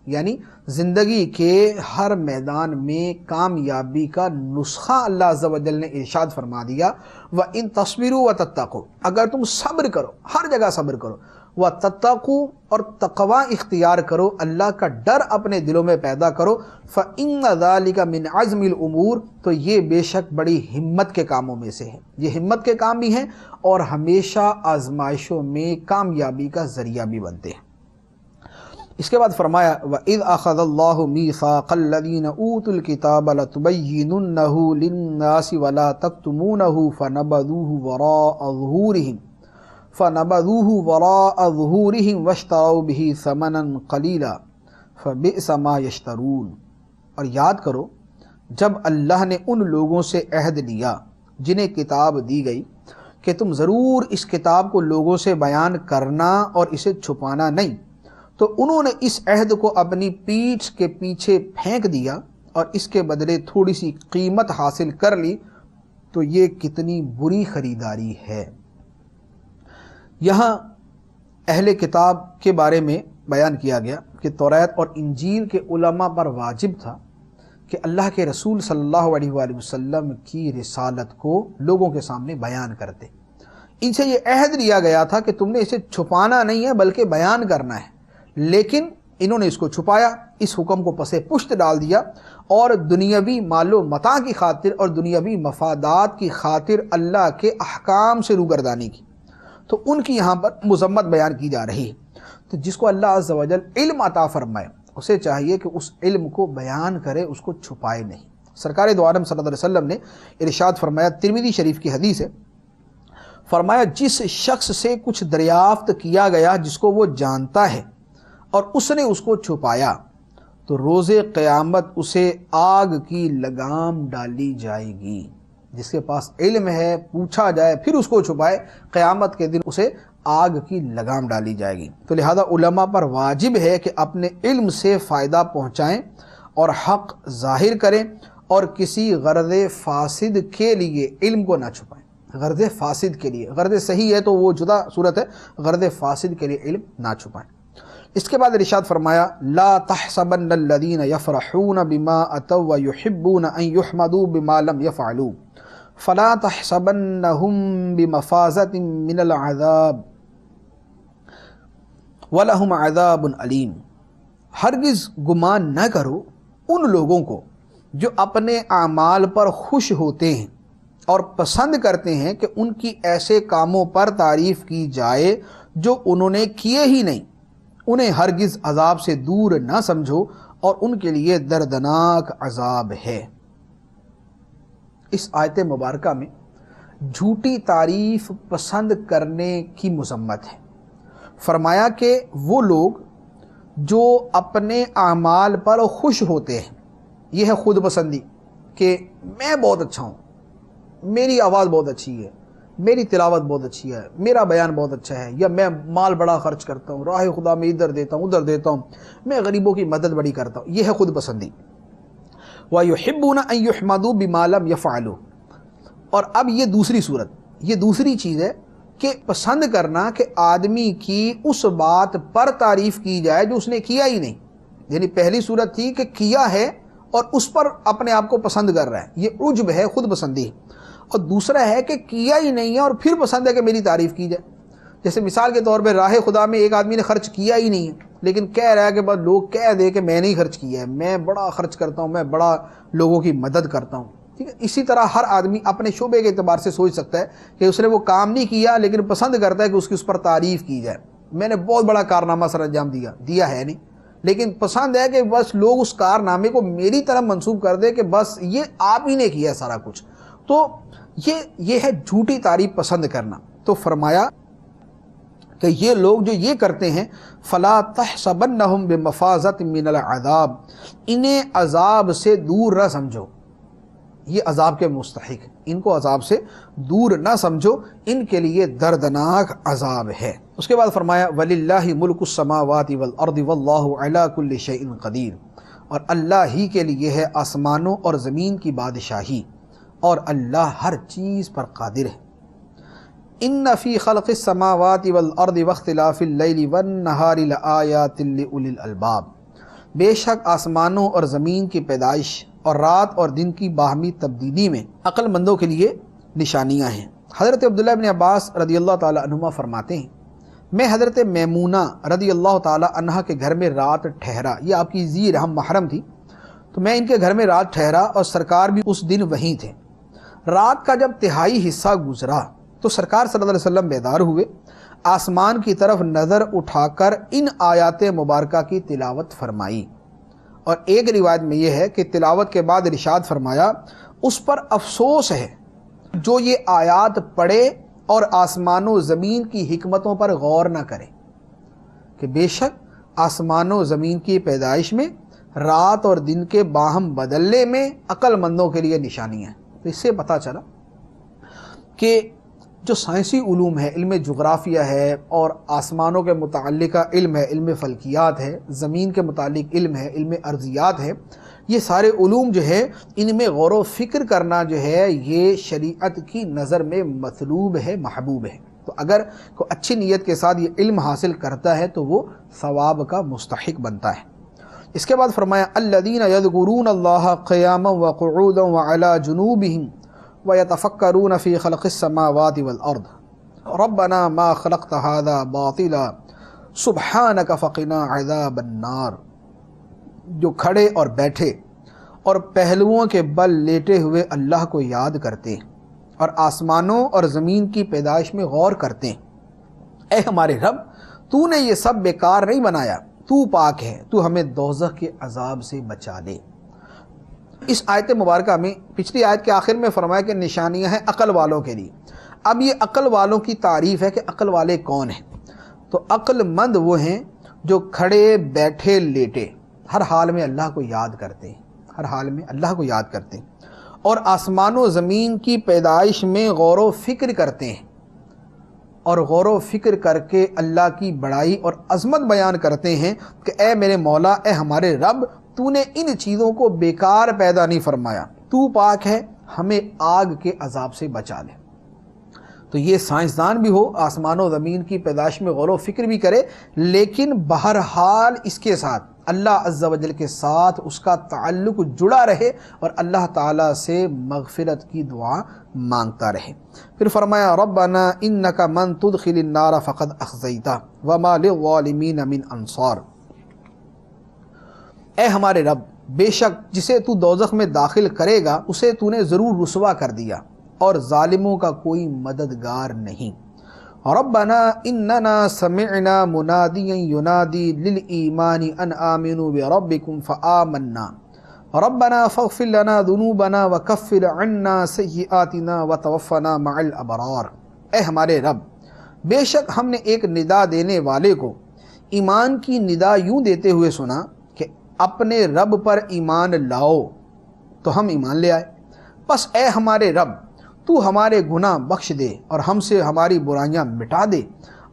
یعنی زندگی کے ہر میدان میں کامیابی کا نسخہ اللہ عز و جل نے ارشاد فرما دیا، وَإِن تَصْبِرُوا وَتَتَّقُوا، اگر تم صبر کرو، ہر جگہ صبر کرو، وَتَتَّقُوا، اور تقوی اختیار کرو، اللہ کا ڈر اپنے دلوں میں پیدا کرو، فَإِنَّ ذَلِكَ مِنْ عَزْمِ الْأُمُورِ، تو یہ بے شک بڑی ہمت کے کاموں میں سے ہے، یہ ہمت کے کام بھی ہیں اور ہمیشہ آزمائشوں میں کامیابی کا ذریعہ بھی بنتے ہیں۔ اس کے بعد فرمایا وَإِذْ أَخَذَ اللَّهُ مِيثَاقَ الَّذِينَ أُوتُوا الْكِتَابَ لَتُبَيِّنُنَّهُ لِلنَّاسِ وَلَا تَكْتُمُونَهُ فَنَبَذُوهُ وَرَاءَ ظُهُورِهِمْ وَاشْتَرَوْا بِهِ ثَمَنًا قَلِيلًا فَبِئْسَ مَا يَشْتَرُونَ، اور یاد کرو جب اللہ نے ان لوگوں سے عہد لیا جنہیں کتاب دی گئی کہ تم ضرور اس کتاب کو لوگوں سے بیان کرنا اور اسے چھپانا نہیں، تو انہوں نے اس عہد کو اپنی پیٹھ کے پیچھے پھینک دیا اور اس کے بدلے تھوڑی سی قیمت حاصل کر لی، تو یہ کتنی بری خریداری ہے۔ یہاں اہل کتاب کے بارے میں بیان کیا گیا کہ توریت اور انجیل کے علماء پر واجب تھا کہ اللہ کے رسول صلی اللہ علیہ وآلہ وسلم کی رسالت کو لوگوں کے سامنے بیان کرتے۔ ان سے یہ عہد لیا گیا تھا کہ تم نے اسے چھپانا نہیں ہے بلکہ بیان کرنا ہے، لیکن انہوں نے اس کو چھپایا، اس حکم کو پس پشت ڈال دیا اور دنیاوی مال و متاع کی خاطر اور دنیاوی مفادات کی خاطر اللہ کے احکام سے روگردانی کی، تو ان کی یہاں پر مذمت بیان کی جا رہی ہے۔ تو جس کو اللہ عز و جل علم عطا فرمائے اسے چاہیے کہ اس علم کو بیان کرے، اس کو چھپائے نہیں۔ سرکار دو عالم صلی اللہ علیہ وسلم نے ارشاد فرمایا، ترمذی شریف کی حدیث ہے، فرمایا جس شخص سے کچھ دریافت کیا گیا جس کو وہ جانتا ہے اور اس نے اس کو چھپایا تو روز قیامت اسے آگ کی لگام ڈالی جائے گی۔ جس کے پاس علم ہے، پوچھا جائے پھر اس کو چھپائے، قیامت کے دن اسے آگ کی لگام ڈالی جائے گی۔ تو لہذا علماء پر واجب ہے کہ اپنے علم سے فائدہ پہنچائیں اور حق ظاہر کریں، اور کسی غرض فاسد کے لیے علم کو نہ چھپائیں۔ غرض فاسد کے لیے، غرض صحیح ہے تو وہ جدا صورت ہے، غرض فاسد کے لیے علم نہ چھپائیں۔ اس کے بعد ارشاد فرمایا لا تحسبن الذين يفرحون بما اتوا ويحبون ان يحمدوا بما لم يفعلوا فلا تحسبنهم بمفازة من العذاب ولهم عذاب علیم، ہرگز گمان نہ کرو ان لوگوں کو جو اپنے اعمال پر خوش ہوتے ہیں اور پسند کرتے ہیں کہ ان کی ایسے کاموں پر تعریف کی جائے جو انہوں نے کیے ہی نہیں، انہیں ہرگز عذاب سے دور نہ سمجھو اور ان کے لیے دردناک عذاب ہے۔ اس آیت مبارکہ میں جھوٹی تعریف پسند کرنے کی مذمت ہے۔ فرمایا کہ وہ لوگ جو اپنے اعمال پر خوش ہوتے ہیں. یہ ہے خود پسندی کہ میں بہت اچھا ہوں، میری آواز بہت اچھی ہے، میری تلاوت بہت اچھی ہے، میرا بیان بہت اچھا ہے، یا میں مال بڑا خرچ کرتا ہوں، راہ خدا میں ادھر دیتا ہوں ادھر دیتا ہوں، میں غریبوں کی مدد بڑی کرتا ہوں. یہ ہے خود پسندی. وَيُحِبُّونَ أَن يُحْمَدُوا بِمَا لَمْ يَفْعَلُوا. اور اب یہ دوسری صورت، یہ دوسری چیز ہے کہ پسند کرنا کہ آدمی کی اس بات پر تعریف کی جائے جو اس نے کیا ہی نہیں. یعنی پہلی صورت تھی کہ کیا ہے اور اس پر اپنے آپ کو پسند کر رہا ہے، یہ عجب ہے، خود پسندی ہے. اور دوسرا ہے کہ کیا ہی نہیں ہے اور پھر پسند ہے کہ میری تعریف کی جائے. جیسے مثال کے طور پہ راہ خدا میں ایک آدمی نے خرچ کیا ہی نہیں ہے لیکن کہہ رہا ہے کہ بس لوگ کہہ دے کہ میں نے ہی خرچ کیا ہے، میں بڑا خرچ کرتا ہوں، میں بڑا لوگوں کی مدد کرتا ہوں. ٹھیک ہے، اسی طرح ہر آدمی اپنے شعبے کے اعتبار سے سوچ سکتا ہے کہ اس نے وہ کام نہیں کیا لیکن پسند کرتا ہے کہ اس کی اس پر تعریف کی جائے. میں نے بہت بڑا کارنامہ سر انجام دیا ہے نہیں، لیکن پسند ہے کہ بس لوگ اس کارنامے کو میری طرف منسوب کر دے کہ بس یہ آپ ہی نے کیا ہے سارا کچھ. تو یہ ہے جھوٹی تعریف پسند کرنا. تو فرمایا کہ یہ لوگ جو یہ کرتے ہیں فلا تحسبنہم بمفازۃ من العذاب، انہیں عذاب سے دور نہ سمجھو، یہ عذاب کے مستحق، ان کو عذاب سے دور نہ سمجھو، ان کے لیے دردناک عذاب ہے. اس کے بعد فرمایا وَلِلَّهِ مُلْكُ السَّمَاوَاتِ وَالْأَرْضِ وَاللَّهُ عَلَى كُلِّ شَيْءٍ قَدِيرٌ. اور اللہ ہی کے لیے ہے آسمانوں اور زمین کی بادشاہی، اور اللہ ہر چیز پر قادر ہے. ان فی خلق السماوات والارض واختلاف اللیل والنہار لآیات لأولی الالباب. بے شک آسمانوں اور زمین کی پیدائش اور رات اور دن کی باہمی تبدیلی میں عقل مندوں کے لیے نشانیاں ہیں. حضرت عبداللہ بن عباس رضی اللہ تعالی عنہما فرماتے ہیں میں حضرت میمونہ رضی اللہ تعالی عنہا کے گھر میں رات ٹھہرا. یہ آپ کی ذی رحم محرم تھی، تو میں ان کے گھر میں رات ٹھہرا اور سرکار بھی اس دن وہیں تھے. رات کا جب تہائی حصہ گزرا تو سرکار صلی اللہ علیہ وسلم بیدار ہوئے، آسمان کی طرف نظر اٹھا کر ان آیات مبارکہ کی تلاوت فرمائی. اور ایک روایت میں یہ ہے کہ تلاوت کے بعد ارشاد فرمایا اس پر افسوس ہے جو یہ آیات پڑھے اور آسمان و زمین کی حکمتوں پر غور نہ کرے، کہ بے شک آسمان و زمین کی پیدائش میں، رات اور دن کے باہم بدلنے میں عقل مندوں کے لیے نشانیاں ہیں. تو اس سے پتہ چلا کہ جو سائنسی علوم ہے، علم جغرافیہ ہے اور آسمانوں کے متعلقہ علم ہے، علم فلکیات ہے، زمین کے متعلق علم ہے، علم ارضیات ہے، یہ سارے علوم جو ہے ان میں غور و فکر کرنا جو ہے یہ شریعت کی نظر میں مطلوب ہے، محبوب ہے. تو اگر کوئی اچھی نیت کے ساتھ یہ علم حاصل کرتا ہے تو وہ ثواب کا مستحق بنتا ہے. اس کے بعد فرمایا الذین یذکرون اللہ قیاما وقعودا وعلی جنوبہم وَيَتَفَكَّرُونَ فِي خَلْقِ السَّمَاوَاتِ وَالْأَرْضِ رَبَّنَا مَا خَلَقْتَ هَذَا بَاطِلًا سُبْحَانَكَ فَقِنَا عَذَابَ النَّارِ. جو کھڑے اور بیٹھے اور پہلوؤں کے بل لیٹے ہوئے اللہ کو یاد کرتے ہیں اور آسمانوں اور زمین کی پیدائش میں غور کرتے ہیں. اے ہمارے رب، تو نے یہ سب بیکار نہیں بنایا، تو پاک ہے، تو ہمیں دوزخ کے عذاب سے بچا لے. اس آیت مبارکہ میں پچھلی آیت کے آخر میں فرمایا کہ نشانیاں ہیں عقل والوں کے لیے. اب یہ عقل والوں کی تعریف ہے کہ عقل والے کون ہیں. تو عقل مند وہ ہیں جو کھڑے بیٹھے لیٹے ہر حال میں اللہ کو یاد کرتے ہیں، ہر حال میں اللہ کو یاد کرتے ہیں، اور آسمان و زمین کی پیدائش میں غور و فکر کرتے ہیں، اور غور و فکر کر کے اللہ کی بڑائی اور عظمت بیان کرتے ہیں کہ اے میرے مولا، اے ہمارے رب، تو نے ان چیزوں کو بیکار پیدا نہیں فرمایا، تو پاک ہے، ہمیں آگ کے عذاب سے بچا لے. تو یہ سائنسدان بھی ہو، آسمان و زمین کی پیدائش میں غور و فکر بھی کرے، لیکن بہرحال اس کے ساتھ اللہ عز و جل کے ساتھ اس کا تعلق جڑا رہے اور اللہ تعالیٰ سے مغفرت کی دعا مانگتا رہے. پھر فرمایا ربنا انک من تدخل النار فقد اخزیتہ وما للظالمین من انصار. اے ہمارے رب، بے شک جسے تو دوزخ میں داخل کرے گا اسے تو نے ضرور رسوا کر دیا اور ظالموں کا کوئی مددگار نہیں. ربنا اننا سمعنا منادیا ینادی للایمان ان آمنوا بربکم فآمنا ربنا فاغفر لنا ذنوبنا وکفر عنا سیئاتنا وتوفنا مع الابرار. اے ہمارے رب، بے شک ہم نے ایک ندا دینے والے کو ایمان کی ندا یوں دیتے ہوئے سنا کہ اپنے رب پر ایمان لاؤ، تو ہم ایمان لے آئے۔ بس اے ہمارے رب، تو ہمارے گناہ بخش دے اور ہم سے ہماری برائیاں مٹا دے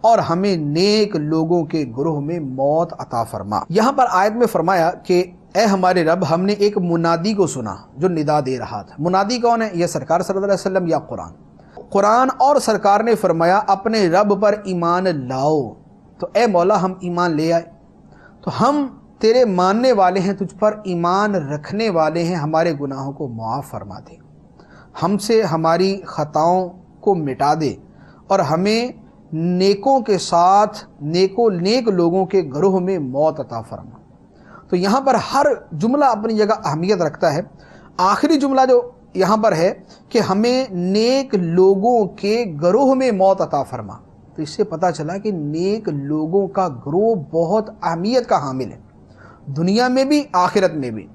اور ہمیں نیک لوگوں کے گروہ میں موت عطا فرما۔ یہاں پر آیت میں فرمایا کہ اے ہمارے رب، ہم نے ایک منادی کو سنا جو ندا دے رہا تھا۔ منادی کون ہے؟ یہ سرکار صلی اللہ علیہ وسلم یا قرآن اور سرکار نے فرمایا اپنے رب پر ایمان لاؤ، تو اے مولا ہم ایمان لے آئے، تو ہم تیرے ماننے والے ہیں، تجھ پر ایمان رکھنے والے ہیں، ہمارے گناہوں کو معاف فرما دے، ہم سے ہماری خطاؤں کو مٹا دے اور ہمیں نیکوں کے ساتھ نیک لوگوں کے گروہ میں موت عطا فرما۔ تو یہاں پر ہر جملہ اپنی جگہ اہمیت رکھتا ہے۔ آخری جملہ جو یہاں پر ہے کہ ہمیں نیک لوگوں کے گروہ میں موت عطا فرما، تو اس سے پتہ چلا کہ نیک لوگوں کا گروہ بہت اہمیت کا حامل ہے، دنیا میں بھی آخرت میں بھی۔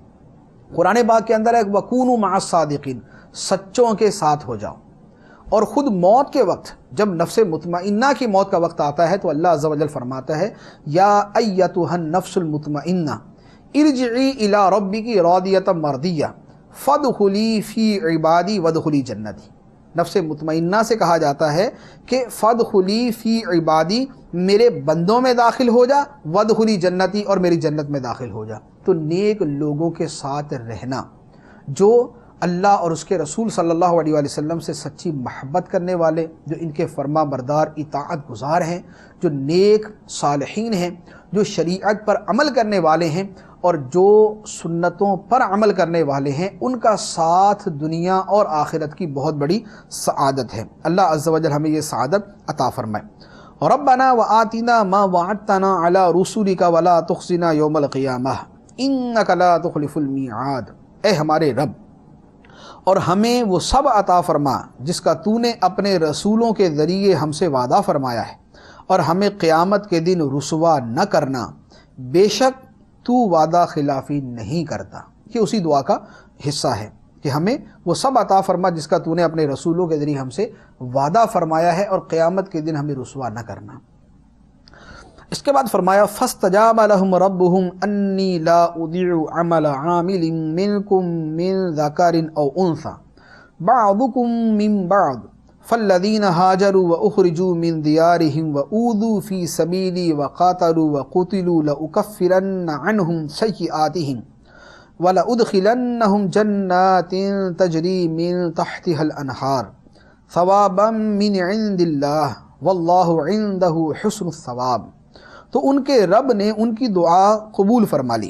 قرآن پاک کے اندر ہے وَكُونُوا مَعَ الصَّادِقِينَ، سچوں کے ساتھ ہو جاؤ۔ اور خود موت کے وقت جب نفس مطمئنہ کی موت کا وقت آتا ہے تو اللہ عز و جل فرماتا ہے یا ایتھا النفس المطمئنہ ارجعی الی ربک راضیۃ مرضیہ فادخلی فی عبادی وادخلی جنتی۔ نفس مطمئنہ سے کہا جاتا ہے کہ فادخلی فی عبادی، میرے بندوں میں داخل ہو جا، وادخلی جنتی، اور میری جنت میں داخل ہو جا۔ تو نیک لوگوں کے ساتھ رہنا، جو اللہ اور اس کے رسول صلی اللہ علیہ وآلہ وسلم سے سچی محبت کرنے والے، جو ان کے فرما بردار اطاعت گزار ہیں، جو نیک صالحین ہیں، جو شریعت پر عمل کرنے والے ہیں اور جو سنتوں پر عمل کرنے والے ہیں، ان کا ساتھ دنیا اور آخرت کی بہت بڑی سعادت ہے۔ اللہ عز و جل ہمیں یہ سعادت عطا فرمائے۔ ربنا وآتنا ما وعدتنا علی رسولک ولا تخزنا یوم القیامہ انک لا تخلف المیعاد۔ اے ہمارے رب، اور ہمیں وہ سب عطا فرما جس کا تو نے اپنے رسولوں کے ذریعے ہم سے وعدہ فرمایا ہے، اور ہمیں قیامت کے دن رسوا نہ کرنا، بے شک تو وعدہ خلافی نہیں کرتا۔ یہ اسی دعا کا حصہ ہے کہ ہمیں وہ سب عطا فرما جس کا تو نے اپنے رسولوں کے ذریعے ہم سے وعدہ فرمایا ہے، اور قیامت کے دن ہمیں رسوا نہ کرنا۔ اس کے بعد فرمایا فاستجاب لهم ربهم انی لا اضیع عمل عامل منکم من ذکر او انثى بعضکم من بعض فالذین هاجروا واخرجوا من دیارهم واوذوا فی سبیلی وقاتلوا وقتلوا لأکفرن عنهم سیئاتهم ولأدخلنهم جنات تجری من تحتها الانہار ثوابا من عند اللہ واللہ عنده حسن الثواب۔ تو ان کے رب نے ان کی دعا قبول فرما لی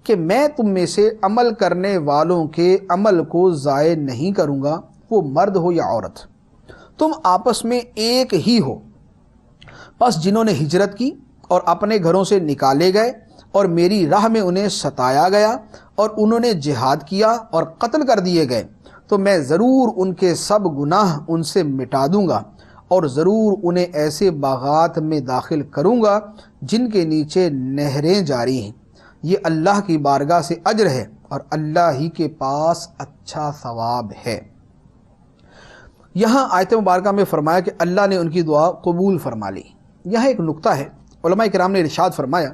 کہ میں تم میں سے عمل کرنے والوں کے عمل کو ضائع نہیں کروں گا، وہ مرد ہو یا عورت، تم آپس میں ایک ہی ہو۔ پس جنہوں نے ہجرت کی اور اپنے گھروں سے نکالے گئے اور میری راہ میں انہیں ستایا گیا اور انہوں نے جہاد کیا اور قتل کر دیے گئے، تو میں ضرور ان کے سب گناہ ان سے مٹا دوں گا اور ضرور انہیں ایسے باغات میں داخل کروں گا جن کے نیچے نہریں جاری ہیں۔ یہ اللہ کی بارگاہ سے اجر ہے اور اللہ ہی کے پاس اچھا ثواب ہے۔ یہاں آیت مبارکہ میں فرمایا کہ اللہ نے ان کی دعا قبول فرما لی۔ یہاں ایک نقطہ ہے، علماء کرام نے ارشاد فرمایا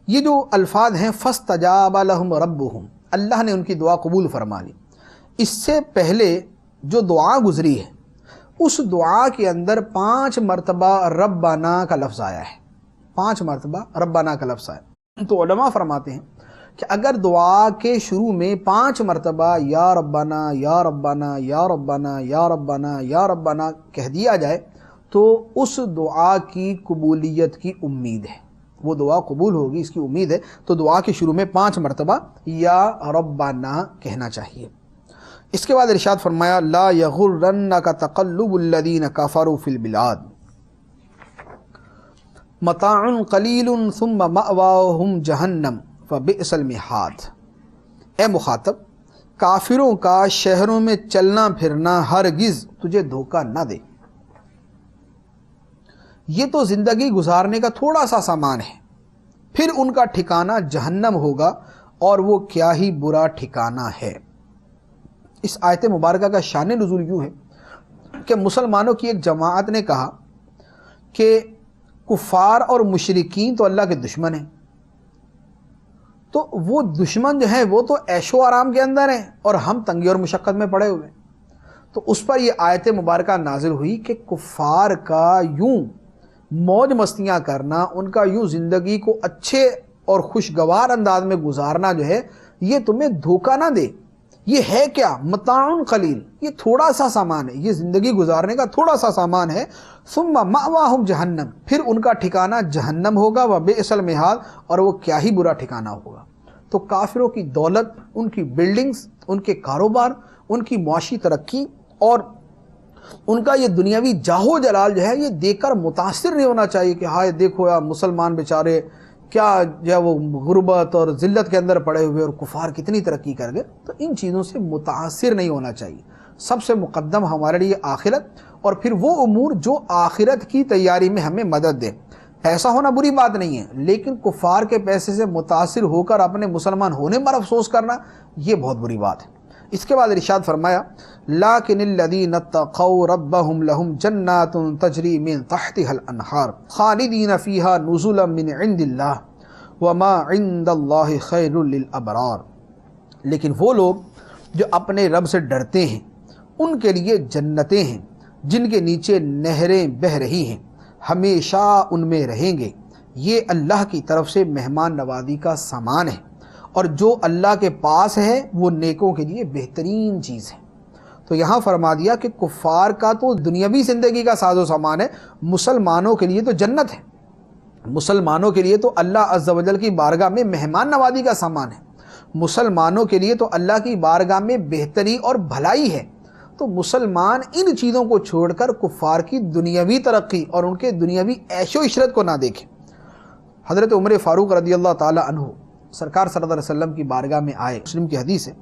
یہ جو الفاظ ہیں فاستجاب لهم ربهم، اللہ نے ان کی دعا قبول فرما لی، اس سے پہلے جو دعا گزری ہے اس دعا کے اندر 5 مرتبہ ربنا کا لفظ آیا ہے، 5 مرتبہ ربنا کا لفظ آیا۔ تو علماء فرماتے ہیں کہ اگر دعا کے شروع میں 5 مرتبہ یا ربنا یا ربنا یا ربنا یا ربنا یا ربنا کہہ دیا جائے تو اس دعا کی قبولیت کی امید ہے، وہ دعا قبول ہوگی اس کی امید ہے۔ تو دعا کے شروع میں 5 مرتبہ یا ربنا کہنا چاہیے۔ اس کے بعد ارشاد فرمایا لا یغرنک تقلب الذین کفروا فی البلاد متاع قلیل ثم مأواہم جہنم فبئس المہاد۔ اے مخاطب، کافروں کا شہروں میں چلنا پھرنا ہرگز تجھے دھوکہ نہ دے، یہ تو زندگی گزارنے کا تھوڑا سا سامان ہے، پھر ان کا ٹھکانہ جہنم ہوگا اور وہ کیا ہی برا ٹھکانہ ہے۔ اس آیت مبارکہ کا شان نزول یوں ہے کہ مسلمانوں کی ایک جماعت نے کہا کہ کفار اور مشرکین تو اللہ کے دشمن ہیں، تو وہ دشمن جو ہے وہ تو عیش و آرام کے اندر ہیں اور ہم تنگی اور مشقت میں پڑے ہوئے. تو اس پر یہ آیت مبارکہ نازل ہوئی کہ کفار کا یوں موج مستیاں کرنا، ان کا یوں زندگی کو اچھے اور خوشگوار انداز میں گزارنا جو ہے یہ تمہیں دھوکہ نہ دے. یہ ہے کیا؟ متاع قلیل، یہ تھوڑا سا سامان ہے، یہ زندگی گزارنے کا تھوڑا سا سامان ہے. ثم مأواہم جہنم، پھر ان کا ٹھکانہ جہنم ہوگا. وبئس المہاد، اور وہ کیا ہی برا ٹھکانہ ہوگا. تو کافروں کی دولت، ان کی بلڈنگز، ان کے کاروبار، ان کی معاشی ترقی اور ان کا یہ دنیاوی جاہو جلال جو ہے یہ دیکھ کر متاثر نہیں ہونا چاہیے کہ ہائے دیکھو یا مسلمان بیچارے کیا جو ہے وہ غربت اور ذلت کے اندر پڑے ہوئے اور کفار کتنی ترقی کر گئے. تو ان چیزوں سے متاثر نہیں ہونا چاہیے. سب سے مقدم ہمارے لیے آخرت، اور پھر وہ امور جو آخرت کی تیاری میں ہمیں مدد دے. پیسہ ہونا بری بات نہیں ہے، لیکن کفار کے پیسے سے متاثر ہو کر اپنے مسلمان ہونے پر افسوس کرنا یہ بہت بری بات ہے. اس کے بعد ارشاد فرمایا لیکن الذین اتقوا ربهم لهم جنات تجری من تحتها الانہار خالدین فیہا نزلا من عند اللہ وما عند اللہ خیر للابرار. لیکن وہ لوگ جو اپنے رب سے ڈرتے ہیں ان کے لیے جنتیں ہیں جن کے نیچے نہریں بہہ رہی ہیں، ہمیشہ ان میں رہیں گے. یہ اللہ کی طرف سے مہمان نوازی کا سامان ہے، اور جو اللہ کے پاس ہے وہ نیکوں کے لیے بہترین چیز ہے. تو یہاں فرما دیا کہ کفار کا تو دنیاوی زندگی کا ساز و سامان ہے، مسلمانوں کے لیے تو جنت ہے، مسلمانوں کے لیے تو اللہ عز و جل کی بارگاہ میں مہمان نوازی کا سامان ہے، مسلمانوں کے لیے تو اللہ کی بارگاہ میں بہتری اور بھلائی ہے. تو مسلمان ان چیزوں کو چھوڑ کر کفار کی دنیاوی ترقی اور ان کے دنیاوی عیش و عشرت کو نہ دیکھیں. حضرت عمر فاروق رضی اللہ تعالی عنہ سرکار صلی اللہ علیہ وسلم کی بارگاہ میں آئے، مسلم کی حدیث ہے.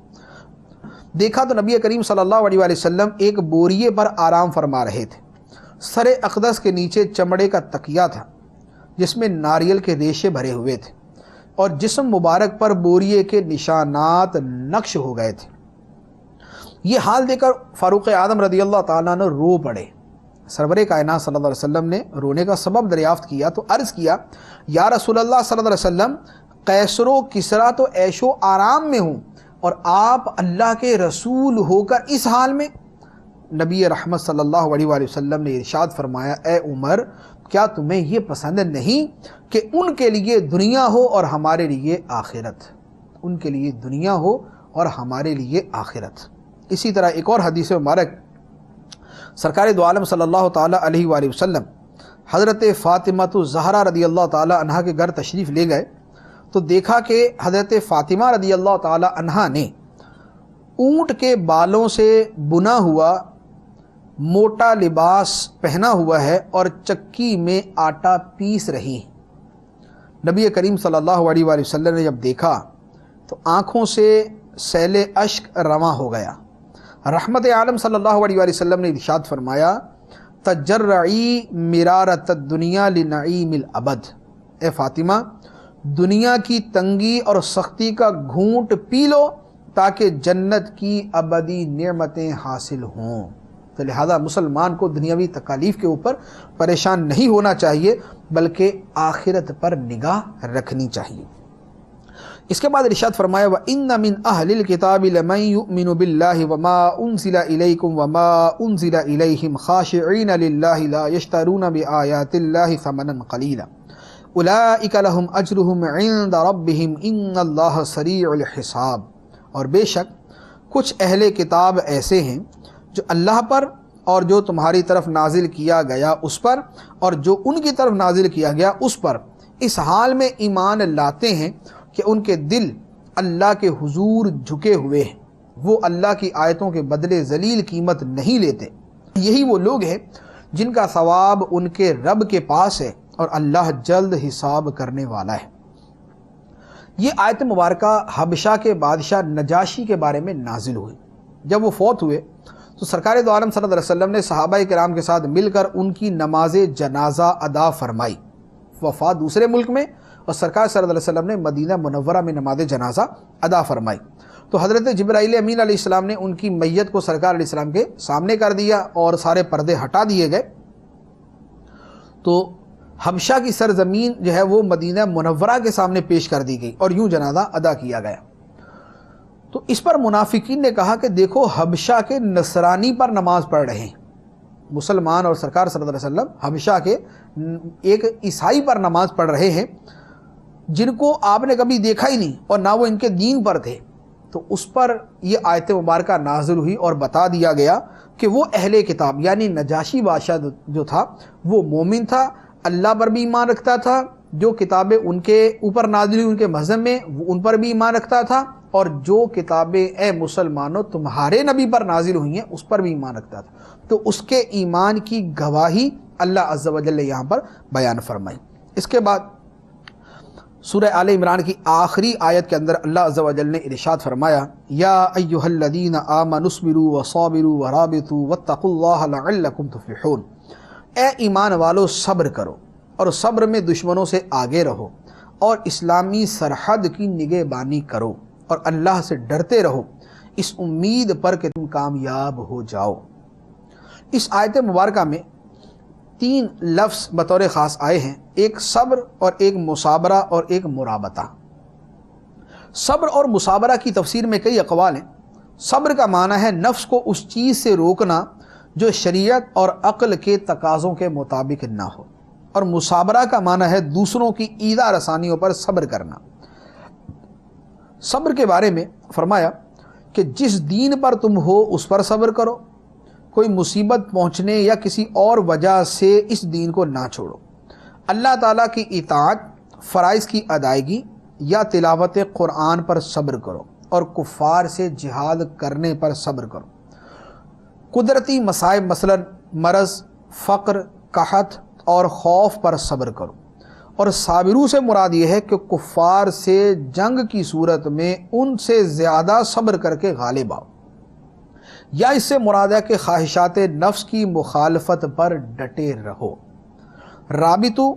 دیکھا تو نبی کریم صلی اللہ علیہ وسلم ایک بوریے پر آرام فرما رہے تھے. سر اقدس کے نیچے چمڑے کا تکیہ تھا جس میں ناریل کے ریشے بھرے ہوئے تھے، اور جسم مبارک پر بوریے کے نشانات نقش ہو گئے تھے. یہ حال دیکھ کر فاروق اعظم رضی اللہ تعالیٰ نے رو پڑے. سرور کائنات صلی اللہ علیہ وسلم نے رونے کا سبب دریافت کیا تو عرض کیا یا رسول اللہ صلی اللہ علیہ وسلم، قیصر و کسریٰ تو عیش و آرام میں ہوں اور آپ اللہ کے رسول ہو کر اس حال میں. نبی رحمت صلی اللہ علیہ وآلہ وسلم نے ارشاد فرمایا اے عمر، کیا تمہیں یہ پسند نہیں کہ ان کے لیے دنیا ہو اور ہمارے لیے آخرت؟ ان کے لیے دنیا ہو اور ہمارے لیے آخرت. اسی طرح ایک اور حدیث مبارک سرکار دو عالم صلی اللہ تعالیٰ علیہ وآلہ وسلم حضرت فاطمہ الزہرا رضی اللہ تعالیٰ عنہا کے گھر تشریف لے گئے تو دیکھا کہ حضرت فاطمہ رضی اللہ تعالیٰ عنہا نے اونٹ کے بالوں سے بنا ہوا موٹا لباس پہنا ہوا ہے اور چکی میں آٹا پیس رہی. نبی کریم صلی اللہ علیہ وآلہ وسلم نے جب دیکھا تو آنکھوں سے سیل اشک رواں ہو گیا. رحمت عالم صلی اللہ علیہ وآلہ وسلم نے ارشاد فرمایا تجرعی مرارت الدنیا لنعیم الابد. اے فاطمہ، دنیا کی تنگی اور سختی کا گھونٹ پی لو تاکہ جنت کی ابدی نعمتیں حاصل ہوں. تو لہذا مسلمان کو دنیاوی تکالیف کے اوپر پریشان نہیں ہونا چاہیے بلکہ آخرت پر نگاہ رکھنی چاہیے. اس کے بعد ارشاد فرمایا وَإِنَّ مِنْ أَهْلِ الْكِتَابِ لَمَنْ يُؤْمِنُ بِاللَّهِ وَمَا أُنزِلَ إِلَيْكُمْ وَمَا أُنزِلَ إِلَيْهِمْ خَاشِعِينَ لِلَّهِ لَا يَشْتَرُونَ بِآيَاتِ اللَّهِ ثَمَنًا قَلِيلًا أُولَئِكَ لَهُمْ أَجْرُهُمْ عِنْدَ رَبِّهِمْ إِنَّ اللَّهَ سَرِيعُ الْحِسَابِ. اور بے شک کچھ اہل کتاب ایسے ہیں جو اللہ پر اور جو تمہاری طرف نازل کیا گیا اس پر اور جو ان کی طرف نازل کیا گیا اس پر اس حال میں ایمان لاتے ہیں کہ ان کے دل اللہ کے حضور جھکے ہوئے ہیں، وہ اللہ کی آیتوں کے بدلے ذلیل قیمت نہیں لیتے. یہی وہ لوگ ہیں جن کا ثواب ان کے رب کے پاس ہے اور اللہ جلد حساب کرنے والا ہے. یہ آیت مبارکہ حبشہ کے بادشاہ نجاشی کے بارے میں نازل ہوئی. جب وہ فوت ہوئے تو سرکار دو عالم صلی اللہ علیہ وسلم نے صحابہ کرام کے ساتھ مل کر ان کی نماز جنازہ ادا فرمائی. وفات دوسرے ملک میں اور سرکار صلی اللہ علیہ وسلم نے مدینہ منورہ میں نماز جنازہ ادا فرمائی. تو حضرت جبرائیل امین علیہ السلام نے ان کی میت کو سرکار علیہ السلام کے سامنے کر دیا اور سارے پردے ہٹا دیے گئے. تو حبشہ کی سرزمین جو ہے وہ مدینہ منورہ کے سامنے پیش کر دی گئی اور یوں جنازہ ادا کیا گیا۔ تو اس پر منافقین نے کہا کہ دیکھو حبشہ کے نصرانی پر نماز پڑھ رہے ہیں، مسلمان اور سرکار صلی اللہ علیہ وسلم حبشہ کے ایک عیسائی پر نماز پڑھ رہے ہیں جن کو آپ نے کبھی دیکھا ہی نہیں اور نہ وہ ان کے دین پر تھے۔ تو اس پر یہ آیت مبارکہ نازل ہوئی اور بتا دیا گیا کہ وہ اہل کتاب یعنی نجاشی بادشاہ جو تھا وہ مومن تھا، اللہ پر بھی ایمان رکھتا تھا، جو کتابیں ان کے اوپر نازل ہوئی ان کے مذہب میں وہ ان پر بھی ایمان رکھتا تھا، اور جو کتابیں اے مسلمانوں تمہارے نبی پر نازل ہوئی ہیں اس پر بھی ایمان رکھتا تھا۔ تو اس کے ایمان کی گواہی اللہ عز و جل یہاں پر بیان فرمائی۔ اس کے بعد سورہ آل عمران کی آخری آیت کے اندر اللہ عز و جل نے ارشاد فرمایا، یا ایھا الذین آمنوا اصبروا وصابروا ورابطوا واتقوا اللہ لعلکم تفلحون، اے ایمان والو صبر کرو اور صبر میں دشمنوں سے آگے رہو اور اسلامی سرحد کی نگہبانی کرو اور اللہ سے ڈرتے رہو اس امید پر کہ تم کامیاب ہو جاؤ۔ اس آیت مبارکہ میں 3 لفظ بطور خاص آئے ہیں، ایک صبر اور ایک مصابرہ اور ایک مرابطہ۔ صبر اور مصابرہ کی تفسیر میں کئی اقوال ہیں۔ صبر کا معنی ہے نفس کو اس چیز سے روکنا جو شریعت اور عقل کے تقاضوں کے مطابق نہ ہو، اور مصابرہ کا معنی ہے دوسروں کی ایذا رسانیوں پر صبر کرنا۔ صبر کے بارے میں فرمایا کہ جس دین پر تم ہو اس پر صبر کرو، کوئی مصیبت پہنچنے یا کسی اور وجہ سے اس دین کو نہ چھوڑو، اللہ تعالیٰ کی اطاعت، فرائض کی ادائیگی یا تلاوت قرآن پر صبر کرو اور کفار سے جہاد کرنے پر صبر کرو، قدرتی مصائب مثلا مرض، فقر، قحط اور خوف پر صبر کرو، اور صابروں سے مراد یہ ہے کہ کفار سے جنگ کی صورت میں ان سے زیادہ صبر کر کے غالب آؤ، یا اس سے مراد ہے کہ خواہشات نفس کی مخالفت پر ڈٹے رہو۔ رابطو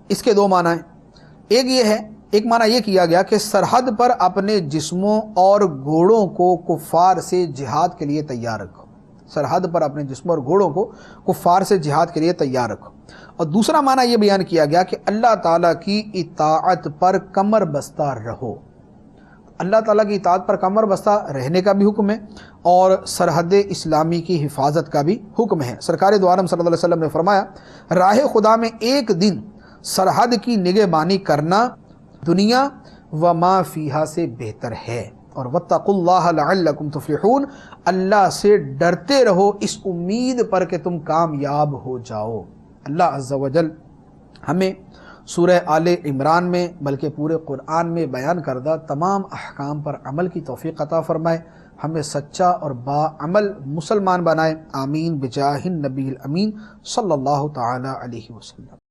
اس کے 2 معنی ہیں، ایک معنی یہ کیا گیا کہ سرحد پر اپنے جسموں اور گھوڑوں کو کفار سے جہاد کے لیے تیار رکھو، سرحد پر اپنے جسموں اور گھوڑوں کو کفار سے جہاد کے لیے تیار رکھو۔ اور دوسرا معنی یہ بیان کیا گیا کہ اللہ تعالیٰ کی اطاعت پر کمر بستہ رہو، اللہ تعالیٰ کی اطاعت پر کمر بستہ رہنے کا بھی حکم ہے اور سرحد اسلامی کی حفاظت کا بھی حکم ہے۔ سرکار دو عالم صلی اللہ علیہ وسلم نے فرمایا، راہ خدا میں ایک دن سرحد کی نگہبانی کرنا دنیا و ما فیہا سے بہتر ہے، اور واتقوا اللہ لعلکم تفلحون، اللہ سے ڈرتے رہو اس امید پر کہ تم کامیاب ہو جاؤ۔ اللہ عز و جل ہمیں سورہ آل عمران میں بلکہ پورے قرآن میں بیان کردہ تمام احکام پر عمل کی توفیق عطا فرمائے، ہمیں سچا اور باعمل مسلمان بنائے، آمین بجاہ النبی الامین صلی اللہ تعالی علیہ وسلم۔